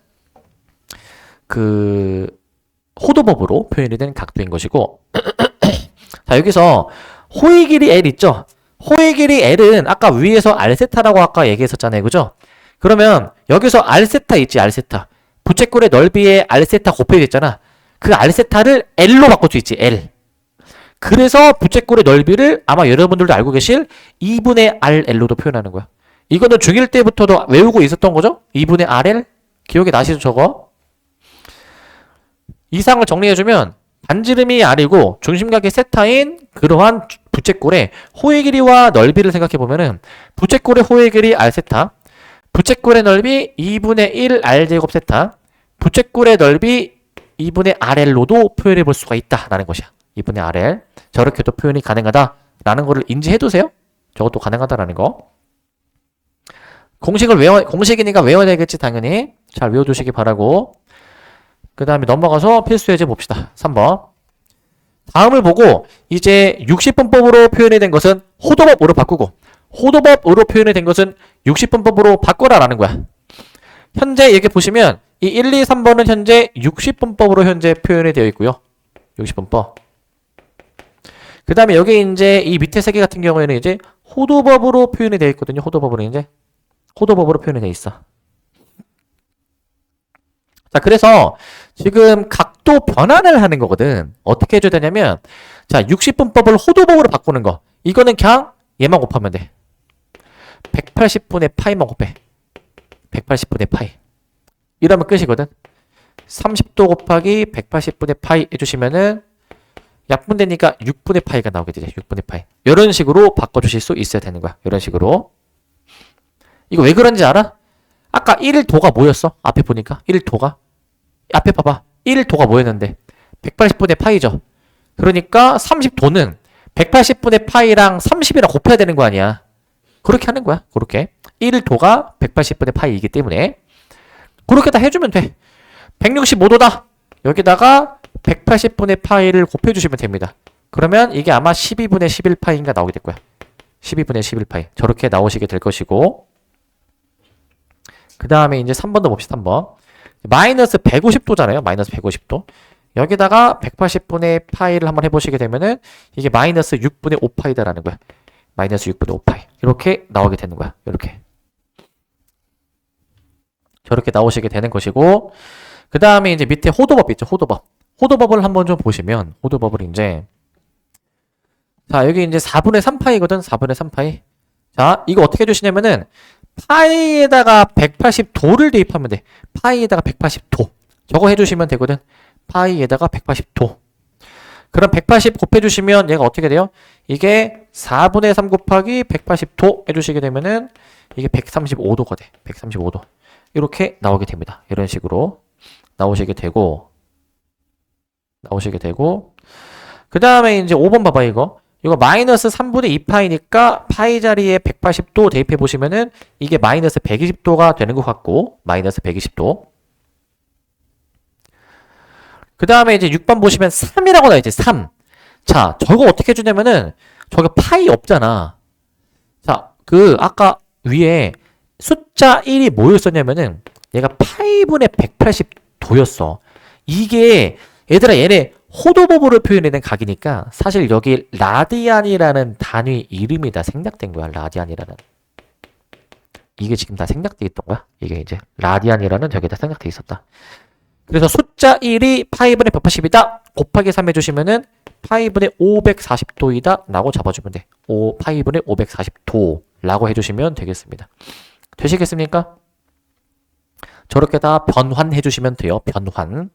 호도법으로 표현이 된 각도인 것이고. 자, 여기서 호의 길이 L 있죠? 호의 길이 L은 아까 위에서 R세타라고 아까 얘기했었잖아요. 그죠? 그러면 여기서 R세타 있지, R세타. 부채꼴의 넓이에 R세타 곱해져 있잖아. 그 R세타를 L로 바꿀 수 있지, L. 그래서 부채꼴의 넓이를 아마 여러분들도 알고 계실 2분의 RL로도 표현하는 거야. 이거는 중1 때부터도 외우고 있었던 거죠? 2분의 RL? 기억에 나시죠, 저거? 이상을 정리해주면 반지름이 R이고 중심각이 세타인 그러한 부채꼴의 호의 길이와 넓이를 생각해보면은 부채꼴의 호의 길이 R세타, 부채꼴의 넓이 2분의 1 R제곱 세타, 부채꼴의 넓이 2분의 RL로도 표현해볼 수가 있다라는 것이야. 2분의 RL. 저렇게도 표현이 가능하다라는 거를 인지해두세요. 저것도 가능하다라는 거. 공식이니까 외워야 되겠지, 당연히. 잘 외워두시기 바라고. 그 다음에 넘어가서 필수 예제 봅시다. 3번. 다음을 보고 이제 60분법으로 표현이 된 것은 호도법으로 바꾸고, 호도법으로 표현이 된 것은 60분법으로 바꿔라 라는 거야. 현재 여기 보시면 이 1, 2, 3번은 현재 60분법으로 현재 표현이 되어 있고요. 60분법. 그 다음에 여기 이제 이 밑에 세 개 같은 경우에는 이제 호도법으로 표현이 되어 있거든요. 호도법으로 이제 호도법으로 표현이 되어 있어. 자, 그래서 지금 각도 변환을 하는 거거든. 어떻게 해줘야 되냐면, 자, 60분법을 호도법으로 바꾸는 거. 이거는 그냥 얘만 곱하면 돼. 180분의 파이만 곱해. 180분의 파이. 이러면 끝이거든. 30도 곱하기 180분의 파이 해주시면은 약분되니까 6분의 파이가 나오게 되죠. 6분의 파이. 이런 식으로 바꿔주실 수 있어야 되는 거야. 이런 식으로. 이거 왜 그런지 알아? 아까 1도가 뭐였어? 앞에 보니까 1도가 앞에 봐봐. 1도가 뭐였는데 180분의 파이죠. 그러니까 30도는 180분의 파이랑 30이랑 곱해야 되는 거 아니야. 그렇게 하는 거야. 그렇게 1도가 180분의 파이이기 때문에 그렇게 다 해주면 돼. 165도다. 여기다가 180분의 파이를 곱해주시면 됩니다. 그러면 이게 아마 12분의 11파이인가 나오게 될 거야. 12분의 11파이. 저렇게 나오시게 될 것이고, 그 다음에 이제 3번도 봅시다. 3번. 마이너스 150도잖아요. 마이너스 150도. 여기다가 180분의 파이를 한번 해보시게 되면은 이게 마이너스 6분의 5파이다라는 거야. 마이너스 6분의 5파이. 이렇게 나오게 되는 거야. 이렇게. 저렇게 나오시게 되는 것이고, 그 다음에 이제 밑에 호도법 있죠. 호도법. 호도법을 한번 좀 보시면, 호도법을 이제, 자, 여기 이제 4분의 3파이거든. 4분의 3파이. 자, 이거 어떻게 해주시냐면은, 파이에다가 180도를 대입하면 돼. 파이에다가 180도. 저거 해주시면 되거든. 파이에다가 180도. 그럼 180 곱해주시면 얘가 어떻게 돼요? 이게 4분의 3 곱하기 180도 해주시게 되면은 이게 135도가 돼. 135도. 이렇게 나오게 됩니다. 이런 식으로 나오시게 되고, 그 다음에 이제 5번 봐봐, 이거 마이너스 3분의 2파이니까 파이 자리에 180도 대입해 보시면은 이게 마이너스 120도가 되는 것 같고, 마이너스 120도. 그 다음에 이제 6번 보시면 3이라고 나와 있지, 3. 자, 저거 어떻게 해주냐면은, 저거 파이 없잖아. 자, 아까 위에 숫자 1이 뭐였었냐면은, 얘가 파이분의 180도였어. 이게, 얘들아, 얘네 호도법으로 표현해낸 각이니까, 사실 여기 라디안이라는 단위 이름이 다 생략된 거야, 라디안이라는. 이게 지금 다 생략돼 있던 거야. 이게 이제, 라디안이라는 저기다 생략돼 있었다. 그래서 숫자 1이 파이분의 180이다. 곱하기 3 해주시면은 파이분의 540도이다. 라고 잡아주면 돼. 파이분의 540도. 라고 해주시면 되겠습니다. 되시겠습니까? 저렇게 다 변환해 주시면 돼요. 변환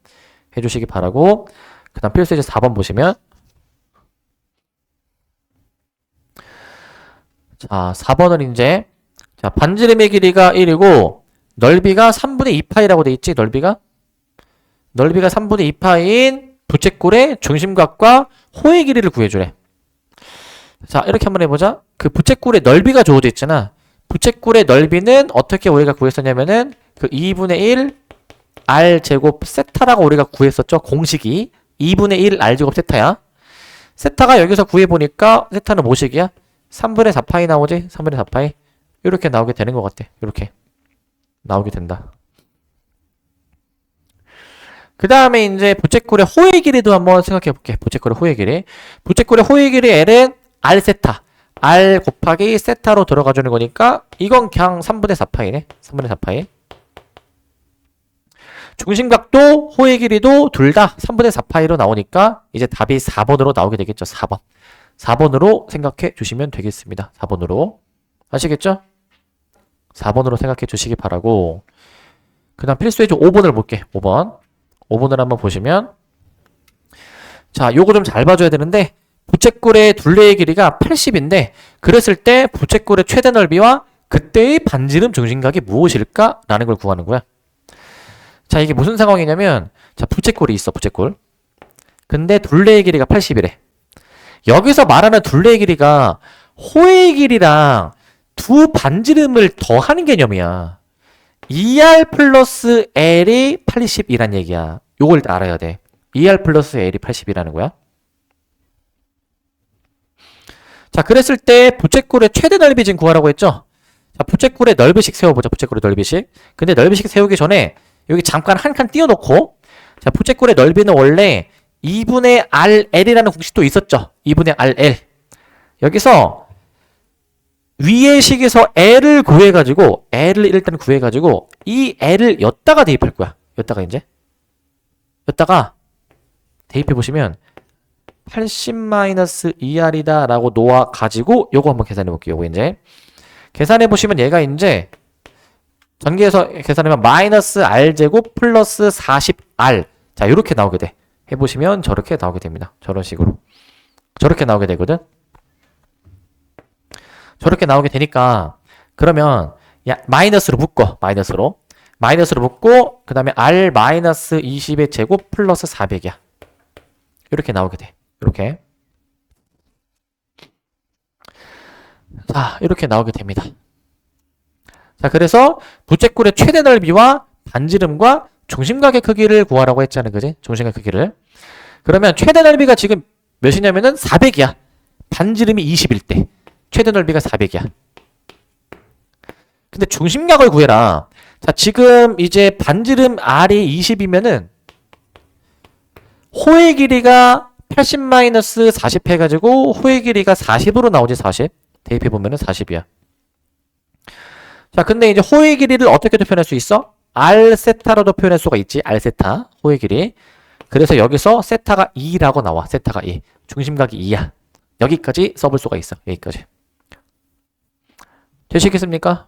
해주시기 바라고. 그 다음 필수 이제 4번 보시면, 자, 4번은 이제, 자, 반지름의 길이가 1이고, 넓이가 3분의 2파이라고 돼 있지, 넓이가 3분의 2파이인 부채꼴의 중심각과 호의 길이를 구해주래. 자, 이렇게 한번 해보자. 그 부채꼴의 넓이가 주어져 있잖아. 부채꼴의 넓이는 어떻게 우리가 구했었냐면은, 그 2분의 1 r제곱 세타라고 우리가 구했었죠. 공식이 2분의 1 r제곱 세타야. 세타가 여기서 구해보니까 세타는 뭐식이야? 3분의 4파이 나오지? 3분의 4파이. 이렇게 나오게 되는 것 같아. 이렇게 나오게 된다. 그 다음에 이제 부채꼴의 호의 길이도 한번 생각해 볼게. 부채꼴의 호의 길이. 부채꼴의 호의 길이 L은 R 세타. R 곱하기 세타로 들어가 주는 거니까 이건 그냥 3분의 4파이네. 3분의 4파이. 중심각도 호의 길이도 둘 다 3분의 4파이로 나오니까 이제 답이 4번으로 나오게 되겠죠. 4번. 4번으로 생각해 주시면 되겠습니다. 4번으로. 아시겠죠? 4번으로 생각해 주시기 바라고. 그 다음 필수의 5번을 볼게. 5번. 5번을 한번 보시면, 자, 요거 좀 잘 봐줘야 되는데, 부채꼴의 둘레의 길이가 80인데, 그랬을 때 부채꼴의 최대 넓이와 그때의 반지름 중심각이 무엇일까? 라는 걸 구하는 거야. 자, 이게 무슨 상황이냐면, 자, 부채꼴이 있어, 부채꼴. 근데 둘레의 길이가 80이래. 여기서 말하는 둘레의 길이가 호의 길이랑 두 반지름을 더하는 개념이야. 2R 플러스 L이 80이란 얘기야. 요걸 알아야 돼. 2R 플러스 L이 80이라는 거야. 자, 그랬을 때 부채꼴의 최대 넓이 지금 구하라고 했죠? 자, 자, 부채꼴의 넓이식 세워보자. 부채꼴의 넓이식. 근데 넓이식 세우기 전에 여기 잠깐 한 칸 띄워놓고, 자, 부채꼴의 넓이는 원래 2분의 RL이라는 공식도 있었죠. 2분의 RL. 여기서 위의 식에서 L을 구해가지고, L을 일단 구해가지고, 이 L을 여기다가 대입할 거야. 여기다가 대입해보시면 80-2R이다 라고 놓아가지고 요거 한번 계산해볼게요. 요거 이제 계산해보시면 얘가 이제 전개해서 계산하면 마이너스 R제곱 플러스 40R. 자, 요렇게 나오게 돼. 해보시면 저렇게 나오게 됩니다. 저런 식으로. 저렇게 나오게 되거든. 저렇게 나오게 되니까 그러면 마이너스로 묶어. 마이너스로 묶고 그 다음에 R 마이너스 20의 제곱 플러스 400이야. 이렇게 나오게 돼. 이렇게. 자, 이렇게 나오게 됩니다. 자, 그래서 부채꼴의 최대 넓이와 반지름과 중심각의 크기를 구하라고 했잖아요. 그지? 중심각 크기를. 그러면 최대 넓이가 지금 몇이냐면은 400이야. 반지름이 21대. 최대 넓이가 400이야. 근데 중심각을 구해라. 자, 지금 이제 반지름 R이 20이면은 호의 길이가 80-40 해가지고 호의 길이가 40으로 나오지. 40. 대입해보면은 40이야. 자, 근데 이제 호의 길이를 어떻게도 표현할 수 있어? R 세타로도 표현할 수가 있지. R 세타. 호의 길이. 그래서 여기서 세타가 2라고 나와. 세타가 2. 중심각이 2야. 여기까지 써볼 수가 있어. 여기까지. 되시겠습니까?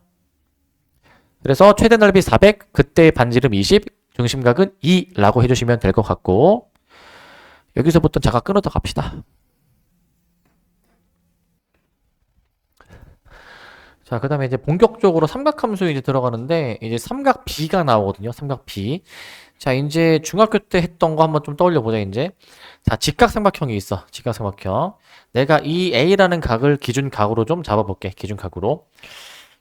그래서 최대 넓이 400, 그때 반지름 20, 중심각은 2라고 해주시면 될 것 같고, 여기서부터 잠깐 끊어서 갑시다. 자, 그 다음에 이제 본격적으로 삼각함수 이제 들어가는데, 이제 삼각 B가 나오거든요. 삼각 B. 자, 이제 중학교 때 했던 거 한번 좀 떠올려 보자, 이제. 자, 직각삼각형이 있어. 직각삼각형. 내가 이 A라는 각을 기준각으로 좀 잡아볼게. 기준각으로.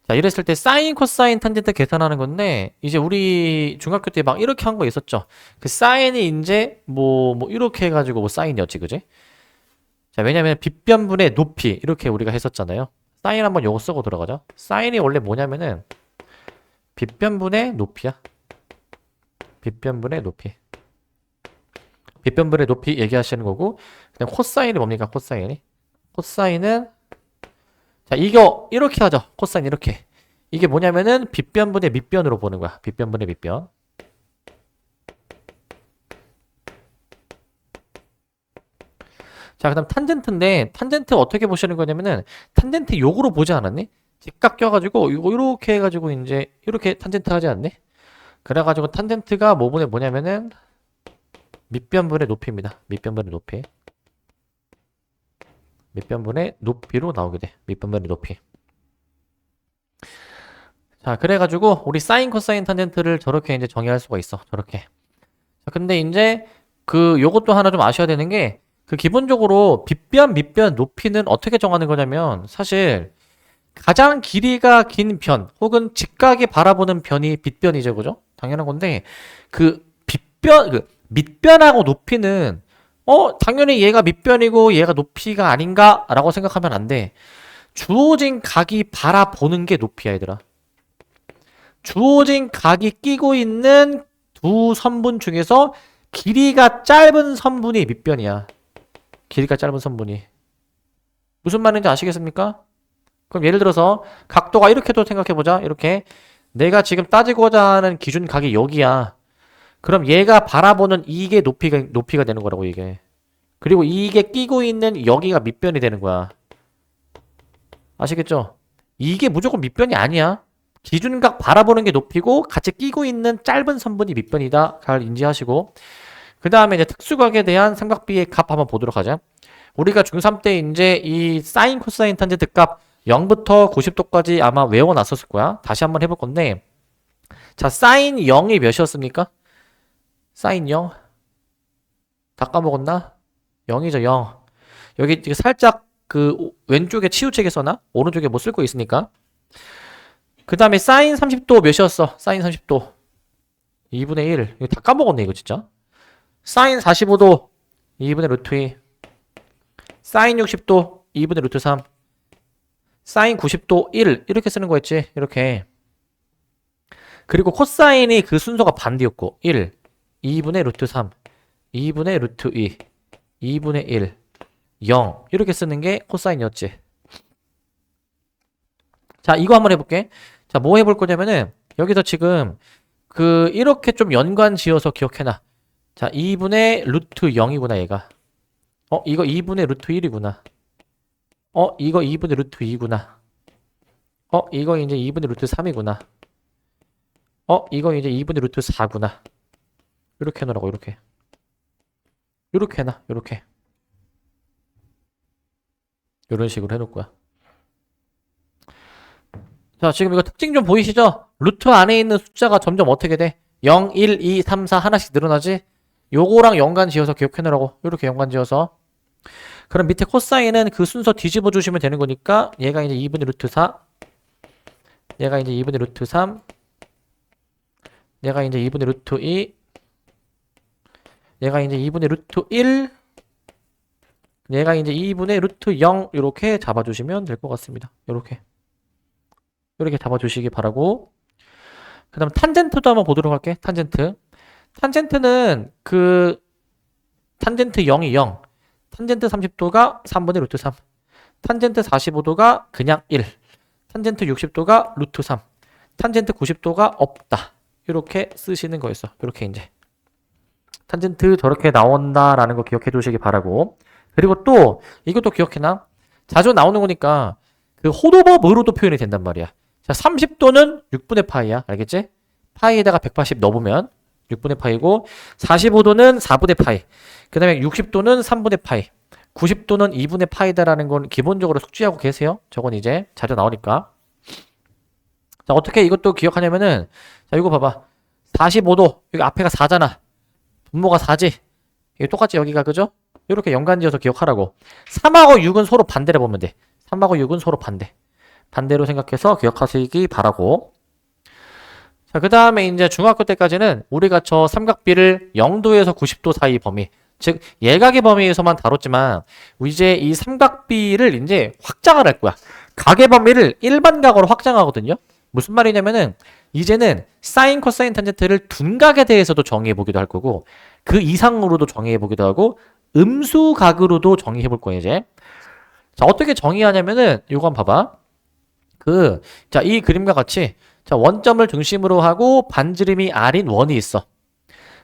자, 이랬을 때 사인, 코사인, 탄젠트 계산하는 건데, 이제 우리 중학교 때 막 이렇게 한 거 있었죠. 그 사인이 이제 뭐 이렇게 해가지고 뭐 사인이었지, 그지? 자, 왜냐면 빗변분의 높이 이렇게 우리가 했었잖아요. 사인 한번 요거 쓰고 들어가죠. 사인이 원래 뭐냐면은 빗변분의 높이야. 빗변분의 높이. 빗변분의 높이 얘기하시는 거고, 그다음 코사인이 뭡니까? 코사인은 자, 이거 이렇게 하죠. 코사인 이렇게. 이게 뭐냐면은 빗변분의 밑변으로 보는 거야. 빗변분의 밑변. 자, 그 다음 탄젠트인데, 탄젠트 어떻게 보시는 거냐면은, 탄젠트 요거로 보지 않았니? 직각 껴가지고, 요렇게 해가지고, 이제, 이렇게 탄젠트 하지 않니? 그래가지고, 탄젠트가 뭐냐면은, 밑변분의 높이입니다. 밑변분의 높이. 밑변분의 높이로 나오게 돼. 밑변분의 높이. 자, 그래가지고, 우리 사인, 코사인, 탄젠트를 저렇게 이제 정의할 수가 있어. 저렇게. 자, 근데 이제, 요것도 하나 좀 아셔야 되는 게, 기본적으로 빗변, 밑변, 높이는 어떻게 정하는 거냐면 사실 가장 길이가 긴 변 혹은 직각이 바라보는 변이 빗변이죠, 그죠? 당연한 건데 밑변하고 높이는 당연히 얘가 밑변이고 얘가 높이가 아닌가라고 생각하면 안 돼. 주어진 각이 바라보는 게 높이야, 얘들아. 주어진 각이 끼고 있는 두 선분 중에서 길이가 짧은 선분이 밑변이야. 길이가 짧은 선분이. 무슨 말인지 아시겠습니까? 그럼 예를 들어서 각도가 이렇게도 생각해보자. 이렇게 내가 지금 따지고자 하는 기준각이 여기야. 그럼 얘가 바라보는 이게 높이가 되는 거라고, 이게. 그리고 이게 끼고 있는 여기가 밑변이 되는 거야. 아시겠죠? 이게 무조건 밑변이 아니야. 기준각 바라보는 게 높이고 같이 끼고 있는 짧은 선분이 밑변이다. 잘 인지하시고, 그 다음에 이제 특수각에 대한 삼각비의 값 한번 보도록 하자. 우리가 중3 때 이제 이 사인, 코사인, 탄젠트 값 0부터 90도까지 아마 외워놨었을 거야. 다시 한번 해볼 건데, 자, 사인 0이 몇이었습니까? 사인 0. 다 까먹었나? 0이죠, 0. 여기 살짝 왼쪽에 치우치게 써나? 오른쪽에 뭐 쓸 거 있으니까. 그 다음에 사인 30도 몇이었어? 사인 30도. 2분의 1. 이거 다 까먹었네, 이거 진짜. 사인 45도 2분의 루트 2, 사인 60도 2분의 루트 3, 사인 90도 1 이렇게 쓰는 거였지. 이렇게. 그리고 코사인이 그 순서가 반대였고 1, 2분의 루트 3, 2분의 루트 2, 2분의 1, 0 이렇게 쓰는 게 코사인이었지. 자, 이거 한번 해볼게. 자, 뭐 해볼 거냐면은 여기서 지금 이렇게 좀 연관 지어서 기억해놔. 자, 2분의 루트 0이구나 얘가. 이거 2분의 루트 1이구나. 이거 2분의 루트 2구나. 이거 이제 2분의 루트 3이구나. 이거 이제 2분의 루트 4구나. 이렇게 해놓으라고, 이렇게. 이렇게 해놔, 이렇게. 이런 식으로 해놓을 거야. 자, 지금 이거 특징 좀 보이시죠? 루트 안에 있는 숫자가 점점 어떻게 돼? 0, 1, 2, 3, 4 하나씩 늘어나지? 요거랑 연관 지어서 기억해놓으라고. 이렇게 연관 지어서. 그럼 밑에 코사인은 그 순서 뒤집어 주시면 되는 거니까 얘가 이제 2분의 루트 4, 얘가 이제 2분의 루트 3, 얘가 이제 2분의 루트 2, 얘가 이제 2분의 루트 1, 얘가 이제 2분의 루트 0 이렇게 잡아주시면 될 것 같습니다. 이렇게 잡아주시기 바라고. 그 다음 탄젠트도 한번 보도록 할게. 탄젠트는 탄젠트 0이 0, 탄젠트 30도가 3분의 루트 3, 탄젠트 45도가 그냥 1, 탄젠트 60도가 루트 3, 탄젠트 90도가 없다. 이렇게 쓰시는 거였어. 이렇게 이제 탄젠트 저렇게 나온다라는 거 기억해 두시기 바라고. 그리고 또 이것도 기억해놔. 자주 나오는 거니까 호도법으로도 표현이 된단 말이야. 자, 30도는 6분의 파이야. 알겠지? 파이에다가 180 넣으면 6분의 파이고, 45도는 4분의 파이, 그 다음에 60도는 3분의 파이, 90도는 2분의 파이다라는 건 기본적으로 숙지하고 계세요. 저건 이제 자주 나오니까. 자, 어떻게 이것도 기억하냐면은, 자, 이거 봐봐. 45도, 여기 앞에가 4잖아. 분모가 4지. 이게 똑같지, 여기가, 그죠? 이렇게 연관지어서 기억하라고. 3하고 6은 서로 반대로 보면 돼. 3하고 6은 서로 반대. 반대로 생각해서 기억하시기 바라고. 자, 그 다음에 이제 중학교 때까지는 우리가 저 삼각비를 0도에서 90도 사이 범위, 즉 예각의 범위에서만 다뤘지만 이제 이 삼각비를 이제 확장을 할 거야. 각의 범위를 일반각으로 확장하거든요. 무슨 말이냐면은 이제는 사인, 코사인, 탄젠트를 둔각에 대해서도 정의해 보기도 할 거고, 그 이상으로도 정의해 보기도 하고, 음수각으로도 정의해 볼 거예요, 이제. 자, 어떻게 정의하냐면은 요거 한번 봐봐. 자, 이 그림과 같이, 자, 원점을 중심으로 하고 반지름이 r인 원이 있어.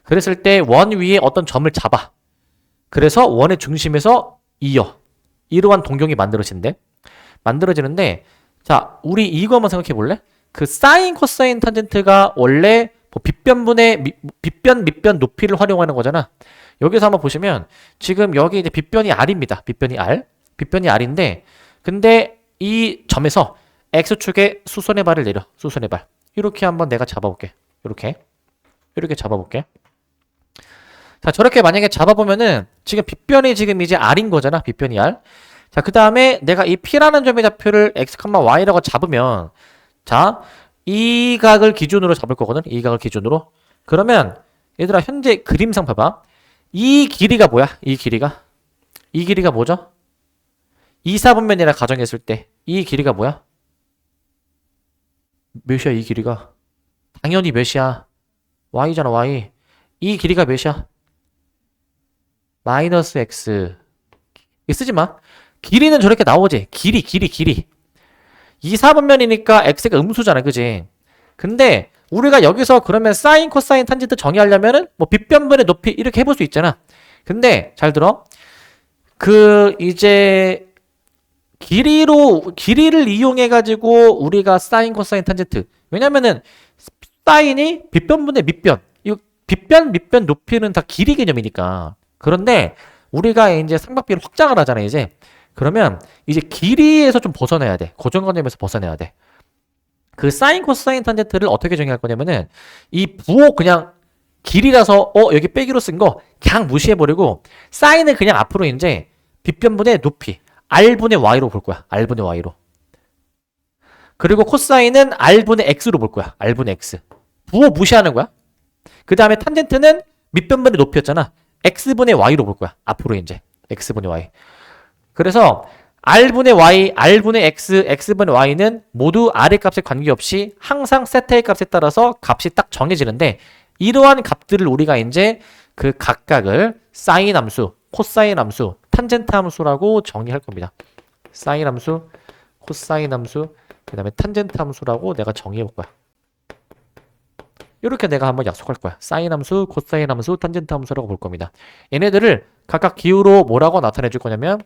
그랬을 때 원 위에 어떤 점을 잡아. 그래서 원의 중심에서 이러한 동경이 만들어지는데, 자, 우리 이거 한번 생각해 볼래? 사인, 코사인, 탄젠트가 원래 뭐 빗변, 밑변, 높이를 활용하는 거잖아. 여기서 한번 보시면 지금 여기 이제 빗변이 r입니다. 빗변이 r인데, 근데 이 점에서 x축에 수선의 발을 내려. 수선의 발. 이렇게 한번 내가 잡아볼게. 이렇게 잡아볼게. 자, 저렇게 만약에 잡아보면은 지금 빗변이 지금 이제 r인 거잖아. 빗변이 r. 자, 그 다음에 내가 이 p라는 점의 좌표를 x, y라고 잡으면, 자, 이 각을 기준으로 잡을 거거든. 이 각을 기준으로. 그러면 얘들아, 현재 그림상 봐봐. 이 길이가 뭐야? 이 길이가 뭐죠? 2, 4분면이라 가정했을 때 이 길이가 뭐야? 몇이야, 이 길이가? 당연히 몇이야? y잖아, y. 이 길이가 몇이야? 마이너스 x. 이거 쓰지 마. 길이는 저렇게 나오지. 길이. 2, 4분면이니까 x가 음수잖아, 그지? 근데 우리가 여기서 그러면 사인, 코사인, 탄젠트 정의하려면은 뭐 빗변분의 높이 이렇게 해볼 수 있잖아. 근데 잘 들어. 이제 길이를 이용해 가지고 우리가 사인, 코사인, 탄젠트. 왜냐면은 사인이 빗변분의 밑변. 이거 빗변, 밑변, 높이는 다 길이 개념이니까. 그런데 우리가 이제 삼각비를 확장을 하잖아, 이제. 그러면 이제 길이에서 좀 벗어나야 돼. 고정관념에서 벗어나야 돼. 사인, 코사인, 탄젠트를 어떻게 정의할 거냐면은 이 부호 그냥 길이라서 여기 빼기로 쓴 거 그냥 무시해버리고, 사인은 그냥 앞으로 이제 빗변분의 높이 r분의 y로 볼 거야. r분의 y로. 그리고 코사인은 r분의 x로 볼 거야. r분의 x. 부호 무시하는 거야. 그 다음에 탄젠트는 밑변분의 높이였잖아. x분의 y로 볼 거야. 앞으로 이제 x분의 y. 그래서 R분의 Y, R분의 X, X분의 Y는 모두 R의 값에 관계없이 항상 세타의 값에 따라서 값이 딱 정해지는데 이러한 값들을 우리가 이제 그 각각을 사인 함수, 코사인 함수, 탄젠트 함수라고 정의할 겁니다. 사인 함수, 코사인 함수, 그 다음에 탄젠트 함수라고 내가 정의해 볼 거야. 이렇게 내가 한번 약속할 거야. 사인 함수, 코사인 함수, 탄젠트 함수라고 볼 겁니다. 얘네들을 각각 기호로 뭐라고 나타내 줄 거냐면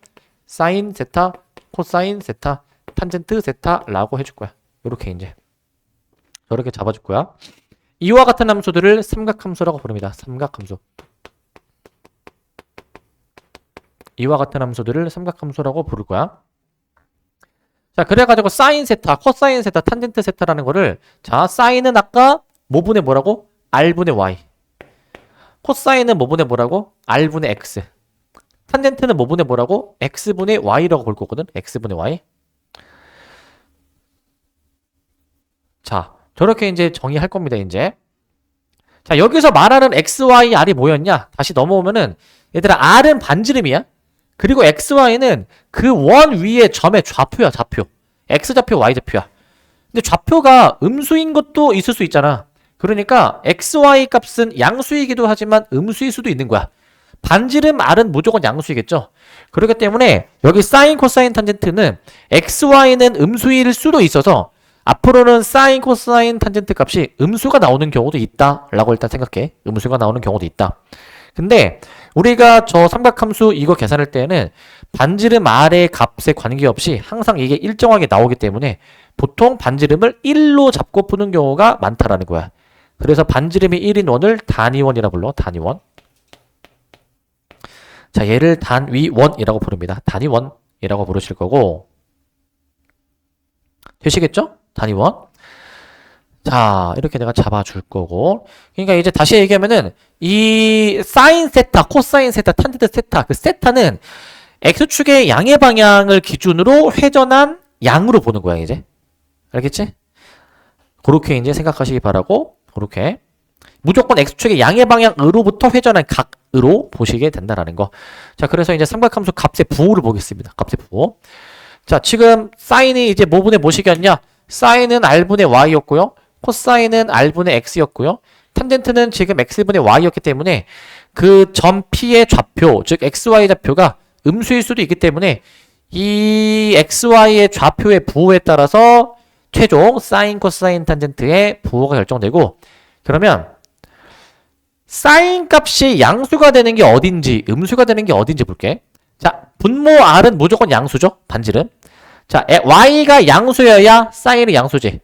사인 세타, 코사인 세타, 탄젠트 세타라고 해줄 거야. 이렇게 이제 저렇게 잡아줄 거야. 이와 같은 함수들을 삼각함수라고 부릅니다. 삼각함수. 이와 같은 함수들을 삼각함수라고 부를 거야. 자, 그래가지고 사인 세타, 코사인 세타, 탄젠트 세타라는 거를 자, 사인은 아까 뭐분의 뭐라고? R분의 Y. 코사인은 뭐분의 뭐라고? R분의 X. 탄젠트는 뭐분의 뭐라고? X분의 Y라고 볼 거거든. X분의 Y. 자, 저렇게 이제 정의할 겁니다, 이제. 자, 여기서 말하는 X, Y, R이 뭐였냐? 다시 넘어오면은, 얘들아, R은 반지름이야. 그리고 X, Y는 그 원 위에 점의 좌표야, 좌표. X좌표, Y좌표야. 근데 좌표가 음수인 것도 있을 수 있잖아. 그러니까 X, Y 값은 양수이기도 하지만 음수일 수도 있는 거야. 반지름 R은 무조건 양수이겠죠. 그렇기 때문에 여기 사인, 코사인, 탄젠트는 X, Y는 음수일 수도 있어서 앞으로는 사인, 코사인, 탄젠트 값이 음수가 나오는 경우도 있다라고 일단 생각해. 음수가 나오는 경우도 있다. 근데 우리가 저 삼각함수 이거 계산할 때는 반지름 R의 값에 관계없이 항상 이게 일정하게 나오기 때문에 보통 반지름을 1로 잡고 푸는 경우가 많다라는 거야. 그래서 반지름이 1인 원을 단위원이라 불러. 단위원. 자, 얘를 단위원이라고 부릅니다. 단위원이라고 부르실 거고. 되시겠죠? 단위원. 자, 이렇게 내가 잡아줄 거고. 그러니까 이제 다시 얘기하면은 이 사인 세타, 코사인 세타, 탄젠트 세타, 그 세타는 X축의 양의 방향을 기준으로 회전한 양으로 보는 거야, 이제. 알겠지? 그렇게 이제 생각하시기 바라고, 그렇게. 무조건 X축의 양의 방향으로부터 회전한 각으로 보시게 된다라는 거. 자, 그래서 이제 삼각함수 값의 부호를 보겠습니다. 값의 부호. 자, 지금 사인이 이제 뭐분의 뭐시겠냐? 사인은 R분의 Y였고요. 코사인은 R분의 X였고요. 탄젠트는 지금 X분의 Y였기 때문에 그 점 P의 좌표, 즉 XY 좌표가 음수일 수도 있기 때문에 이 XY의 좌표의 부호에 따라서 최종 사인, 코사인, 탄젠트의 부호가 결정되고, 그러면 사인 값이 양수가 되는 게 어딘지, 음수가 되는 게 어딘지 볼게. 자, 분모 R은 무조건 양수죠. 반지름. 자, Y가 양수여야 사인이 양수지.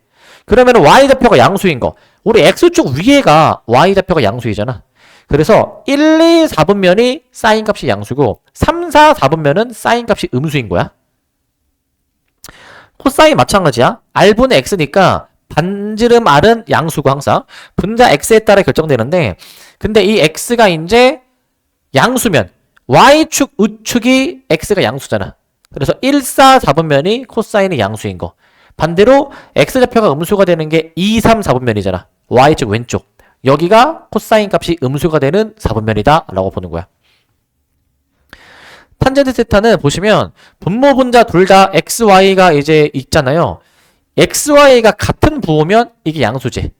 그러면 Y좌표가 양수인 거. 우리 X축 위에가 Y좌표가 양수이잖아. 그래서 1, 2, 4분면이 사인 값이 양수고 3, 4, 4분면은 사인 값이 음수인 거야. 코사인 마찬가지야. R분의 X니까 반지름 R은 양수고 항상 분자 X에 따라 결정되는데, 근데 이 X가 이제 양수면 Y축 우축이 X가 양수잖아. 그래서 1, 4, 4분면이 코사인이 양수인 거. 반대로 X좌표가 음수가 되는 게 2, 3, 4분면이잖아. Y축 왼쪽. 여기가 코사인 값이 음수가 되는 4분면이다 라고 보는 거야. 탄젠트 세타는 보시면 분모 분자 둘 다 XY가 이제 있잖아요. XY가 같은 부호면 이게 양수지.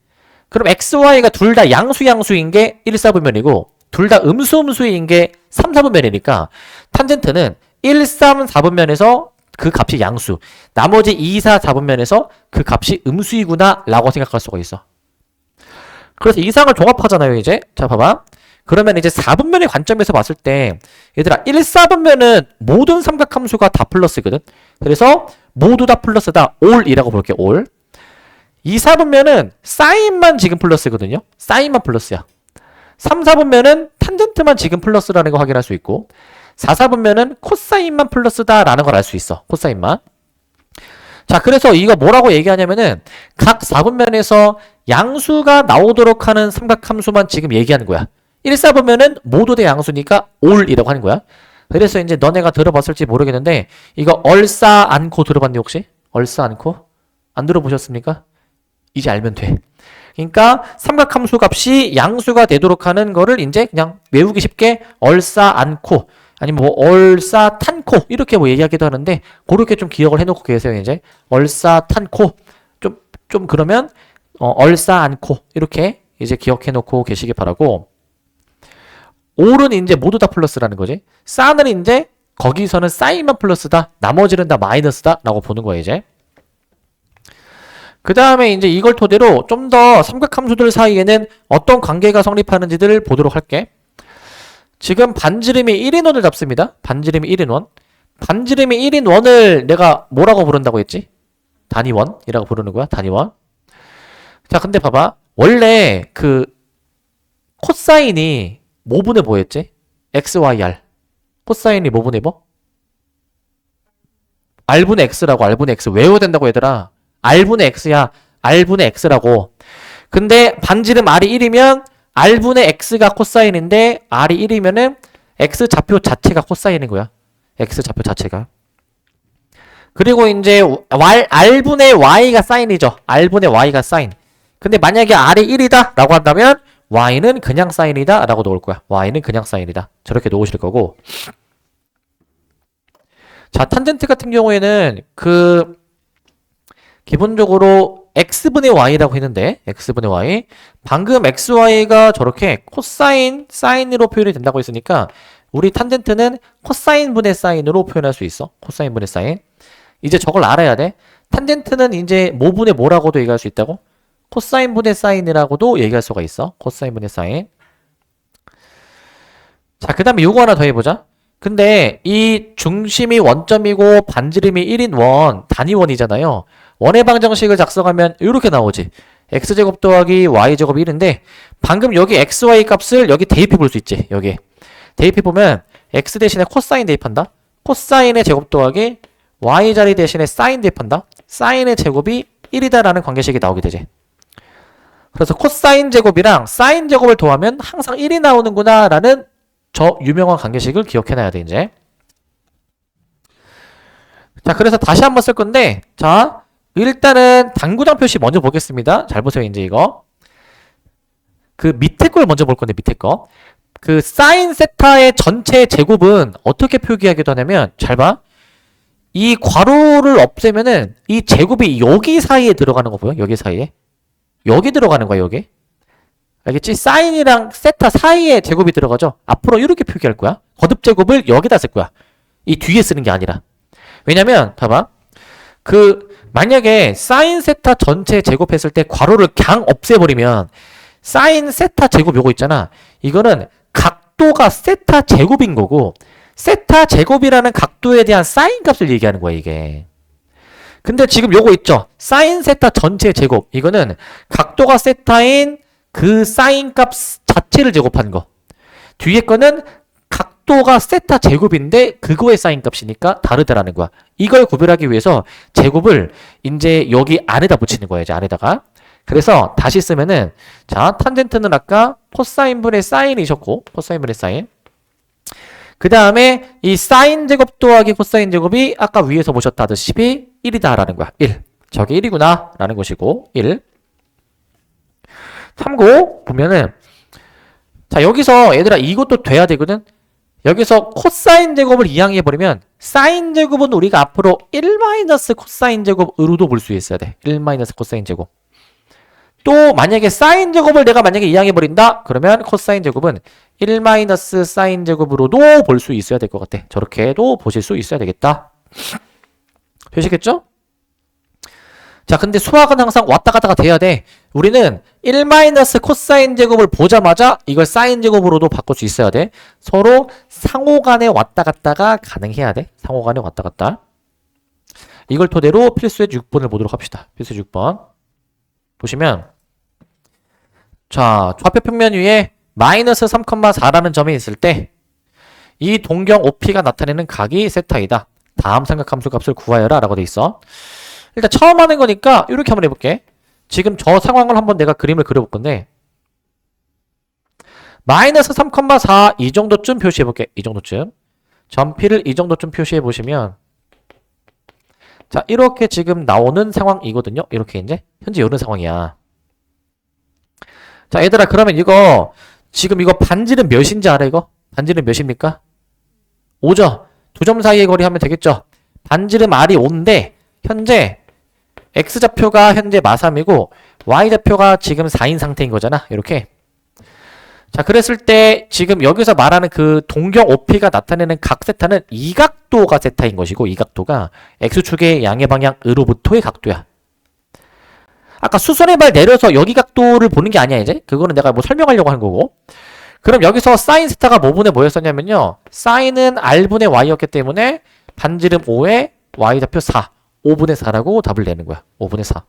그럼 XY가 둘 다 양수인 게 1, 4분면이고 둘 다 음수인 게 3, 4분면이니까 탄젠트는 1, 3, 4분면에서 그 값이 양수, 나머지 2, 4, 4분면에서 그 값이 음수이구나 라고 생각할 수가 있어. 그래서 이상을 종합하잖아요, 이제. 자, 봐봐. 그러면 이제 4분면의 관점에서 봤을 때 얘들아 1, 4분면은 모든 삼각함수가 다 플러스거든. 그래서 모두 다 플러스다. 올이라고 볼게. 올. 2, 4분면은 사인만 지금 플러스거든요. 사인만 플러스야. 3, 4분면은 탄젠트만 지금 플러스라는 거 확인할 수 있고 4, 4분면은 코사인만 플러스다라는 걸 알 수 있어. 코사인만. 자, 그래서 이거 뭐라고 얘기하냐면은 각 4분면에서 양수가 나오도록 하는 삼각함수만 지금 얘기하는 거야. 1, 4분면은 모두 다 양수니까 올이라고 하는 거야. 그래서 이제 너네가 들어봤을지 모르겠는데 이거 얼싸 않고 들어봤니 혹시? 얼싸 않고? 안 들어보셨습니까? 이제 알면 돼. 그러니까 삼각함수 값이 양수가 되도록 하는 거를 이제 그냥 외우기 쉽게 얼싸 않고 아니면 뭐 얼싸탄코 이렇게 뭐 얘기하기도 하는데 그렇게 좀 기억을 해놓고 계세요. 이제 얼싸탄코 좀 그러면 얼싸안코 이렇게 이제 기억해놓고 계시기 바라고. 올은 이제 모두 다 플러스라는 거지. 싸는 이제 거기서는 사인만 플러스다. 나머지는 다 마이너스다. 라고 보는 거예요, 이제. 그 다음에 이제 이걸 토대로 좀 더 삼각함수들 사이에는 어떤 관계가 성립하는지를 보도록 할게. 지금 반지름이 1인원을 잡습니다. 반지름이 1인원. 반지름이 1인원을 내가 뭐라고 부른다고 했지? 단위원이라고 부르는 거야, 단위원. 자, 근데 봐봐. 원래 그 코사인이 뭐분의 뭐였지? XYR. 코사인이 뭐분의 뭐? R분의 X라고, R분의 X. 외워야 된다고 얘들아. R분의 X야. R분의 X라고. 근데 반지름 R이 1이면 R분의 X가 코사인인데 R이 1이면은 X 좌표 자체가 코사인인 거야. X 좌표 자체가. 그리고 이제 R분의 Y가 사인이죠. R분의 Y가 사인. 근데 만약에 R이 1이다 라고 한다면 Y는 그냥 사인이다 라고 놓을 거야. Y는 그냥 사인이다. 저렇게 놓으실 거고. 자, 탄젠트 같은 경우에는 기본적으로 x분의 y라고 했는데 x분의 y 방금 xy가 저렇게 코사인, 사인으로 표현이 된다고 했으니까 우리 탄젠트는 코사인 분의 사인으로 표현할 수 있어. 코사인 분의 사인. 이제 저걸 알아야 돼. 탄젠트는 이제 뭐 분의 뭐라고도 얘기할 수 있다고? 코사인 분의 사인이라고도 얘기할 수가 있어. 코사인 분의 사인. 자, 그 다음에 요거 하나 더 해보자. 근데 이 중심이 원점이고 반지름이 1인 원, 단위원이잖아요. 원의 방정식을 작성하면 이렇게 나오지. x제곱 더하기 y제곱 1인데 방금 여기 xy 값을 여기 대입해 볼 수 있지. 여기 대입해 보면 x 대신에 코사인 대입한다. 코사인의 제곱 더하기 y 자리 대신에 사인 대입한다. 사인의 제곱이 1이다라는 관계식이 나오게 되지. 그래서 코사인 제곱이랑 사인 제곱을 더하면 항상 1이 나오는구나 라는 저 유명한 관계식을 기억해놔야 돼, 이제. 자, 그래서 다시 한번 쓸 건데, 자, 일단은 당구장 표시 먼저 보겠습니다. 잘 보세요, 이제 이거. 그 밑에 걸 먼저 볼 건데, 밑에 거. 그 사인 세타의 전체 제곱은 어떻게 표기하기도 하냐면, 잘 봐. 이 괄호를 없애면은 이 제곱이 여기 사이에 들어가는 거 보여? 여기 사이에. 여기 들어가는 거야, 여기. 알겠지? 사인이랑 세타 사이에 제곱이 들어가죠? 앞으로 이렇게 표기할 거야. 거듭 제곱을 여기다 쓸 거야. 이 뒤에 쓰는 게 아니라. 왜냐면, 봐봐. 만약에 사인 세타 전체 제곱했을 때 괄호를 그냥 없애버리면 사인 세타 제곱 요거 있잖아. 이거는 각도가 세타 제곱인 거고 세타 제곱이라는 각도에 대한 사인 값을 얘기하는 거야, 이게. 근데 지금 요거 있죠? 사인 세타 전체 제곱. 이거는 각도가 세타인 그 사인 값 자체를 제곱하는 거. 뒤에 거는 각도가 세타 제곱인데 그거의 사인 값이니까 다르다라는 거야. 이걸 구별하기 위해서 제곱을 이제 여기 안에다 붙이는 거야, 이제 안에다가. 그래서 다시 쓰면은 자, 탄젠트는 아까 코사인분의 사인이셨고 코사인분의 사인. 그 다음에 이 사인 제곱 더하기 코사인 제곱이 아까 위에서 보셨다시피 1이다라는 거야. 1. 저게 1이구나 라는 것이고 1. 참고 보면은 자, 여기서 얘들아 이것도 돼야 되거든. 여기서 코사인 제곱을 이항해버리면 사인 제곱은 우리가 앞으로 1 코사인 제곱으로도 볼 수 있어야 돼. 1 코사인 제곱. 또 만약에 사인 제곱을 내가 만약에 이항해버린다? 그러면 코사인 제곱은 1 사인 제곱으로도 볼 수 있어야 될 것 같아. 저렇게도 보실 수 있어야 되겠다. 되시겠죠? 자, 근데 수학은 항상 왔다 갔다가 돼야 돼. 우리는 1 코사인 제곱을 보자마자 이걸 사인 제곱으로도 바꿀 수 있어야 돼. 서로 상호간에 왔다 갔다가 가능해야 돼. 상호간에 왔다 갔다. 이걸 토대로 필수의 6번을 보도록 합시다. 필수의 6번. 보시면 자, 좌표 평면 위에 마이너스 3,4라는 점이 있을 때 이 동경 OP가 나타내는 각이 세타이다. 다음 삼각함수 값을 구하여라 라고 돼 있어. 일단 처음 하는 거니까 이렇게 한번 해볼게. 지금 저 상황을 한번 내가 그림을 그려볼 건데 마이너스 3,4 이 정도쯤 표시해볼게. 이 정도쯤. 점피를 이 정도쯤 표시해보시면 자, 이렇게 지금 나오는 상황이거든요. 이렇게 이제 현재 이런 상황이야. 자, 얘들아 그러면 이거 지금 이거 반지름 몇인지 알아 이거? 반지름 몇입니까? 5죠. 두 점 사이의 거리 하면 되겠죠. 반지름 R이 5인데 현재 X좌표가 현재 마3이고 Y좌표가 지금 4인 상태인 거잖아. 이렇게. 자, 그랬을 때 지금 여기서 말하는 그 동경 OP가 나타내는 각 세타는 이 각도가 세타인 것이고 이 각도가 X축의 양의 방향으로부터의 각도야. 아까 수선의 발 내려서 여기 각도를 보는 게 아니야 이제. 그거는 내가 뭐 설명하려고 한 거고. 그럼 여기서 사인 세타가 뭐분의 뭐였었냐면요. 사인은 R분의 Y였기 때문에 반지름 5에 Y좌표 4. 5분의 4라고 답을 내는 거야. 5분의 4.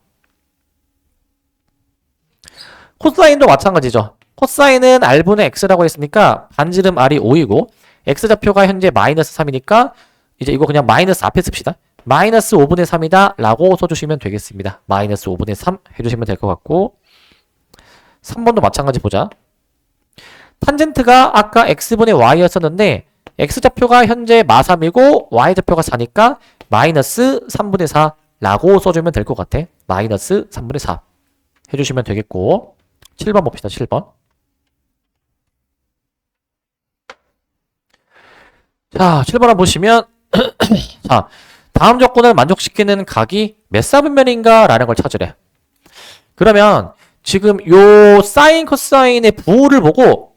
코사인도 마찬가지죠. 코사인은 R분의 X라고 했으니까 반지름 R이 5이고 X좌표가 현재 마이너스 3이니까 이제 이거 그냥 마이너스 앞에 씁시다. 마이너스 5분의 3이다 라고 써주시면 되겠습니다. 마이너스 5분의 3 해주시면 될 것 같고 3번도 마찬가지 보자. 탄젠트가 아까 X분의 Y였었는데 X좌표가 현재 마3이고 Y좌표가 4니까 마이너스 3분의 4 라고 써주면 될 것 같아. 마이너스 3분의 4 해주시면 되겠고 7번 봅시다. 7번. 자, 7번 한번 보시면 자, 다음 조건을 만족시키는 각이 몇 사분면인가 라는 걸 찾으래. 그러면 지금 요 사인 코사인의 부호를 보고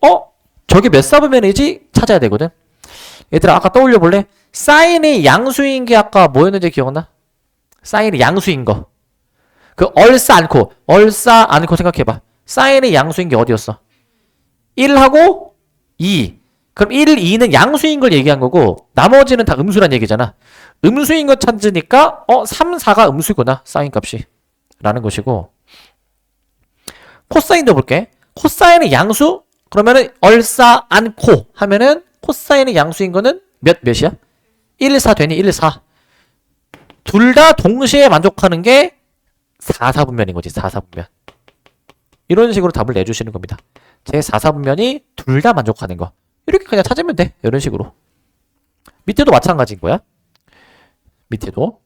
저게 몇 사분면이지 찾아야 되거든. 얘들아 아까 떠올려 볼래? 사인이 양수인 게 아까 뭐였는지 기억나? 사인이 양수인 거. 그 얼싸 않고 생각해봐. 사인이 양수인 게 어디였어? 1하고 2. 그럼 1, 2는 양수인 걸 얘기한 거고 나머지는 다 음수란 얘기잖아. 음수인 거 찾으니까 3, 4가 음수구나. 사인 값이. 라는 것이고 코사인도 볼게. 코사인이 양수? 그러면은 얼싸 않고 하면은 코사인이 양수인 거는 몇이야? 1, 4 되니? 1, 4. 둘 다 동시에 만족하는 게 4, 4분면인 거지. 4, 4분면. 이런 식으로 답을 내주시는 겁니다. 제 4, 4분면이 둘 다 만족하는 거. 이렇게 그냥 찾으면 돼. 이런 식으로. 밑에도 마찬가지인 거야. 밑에도.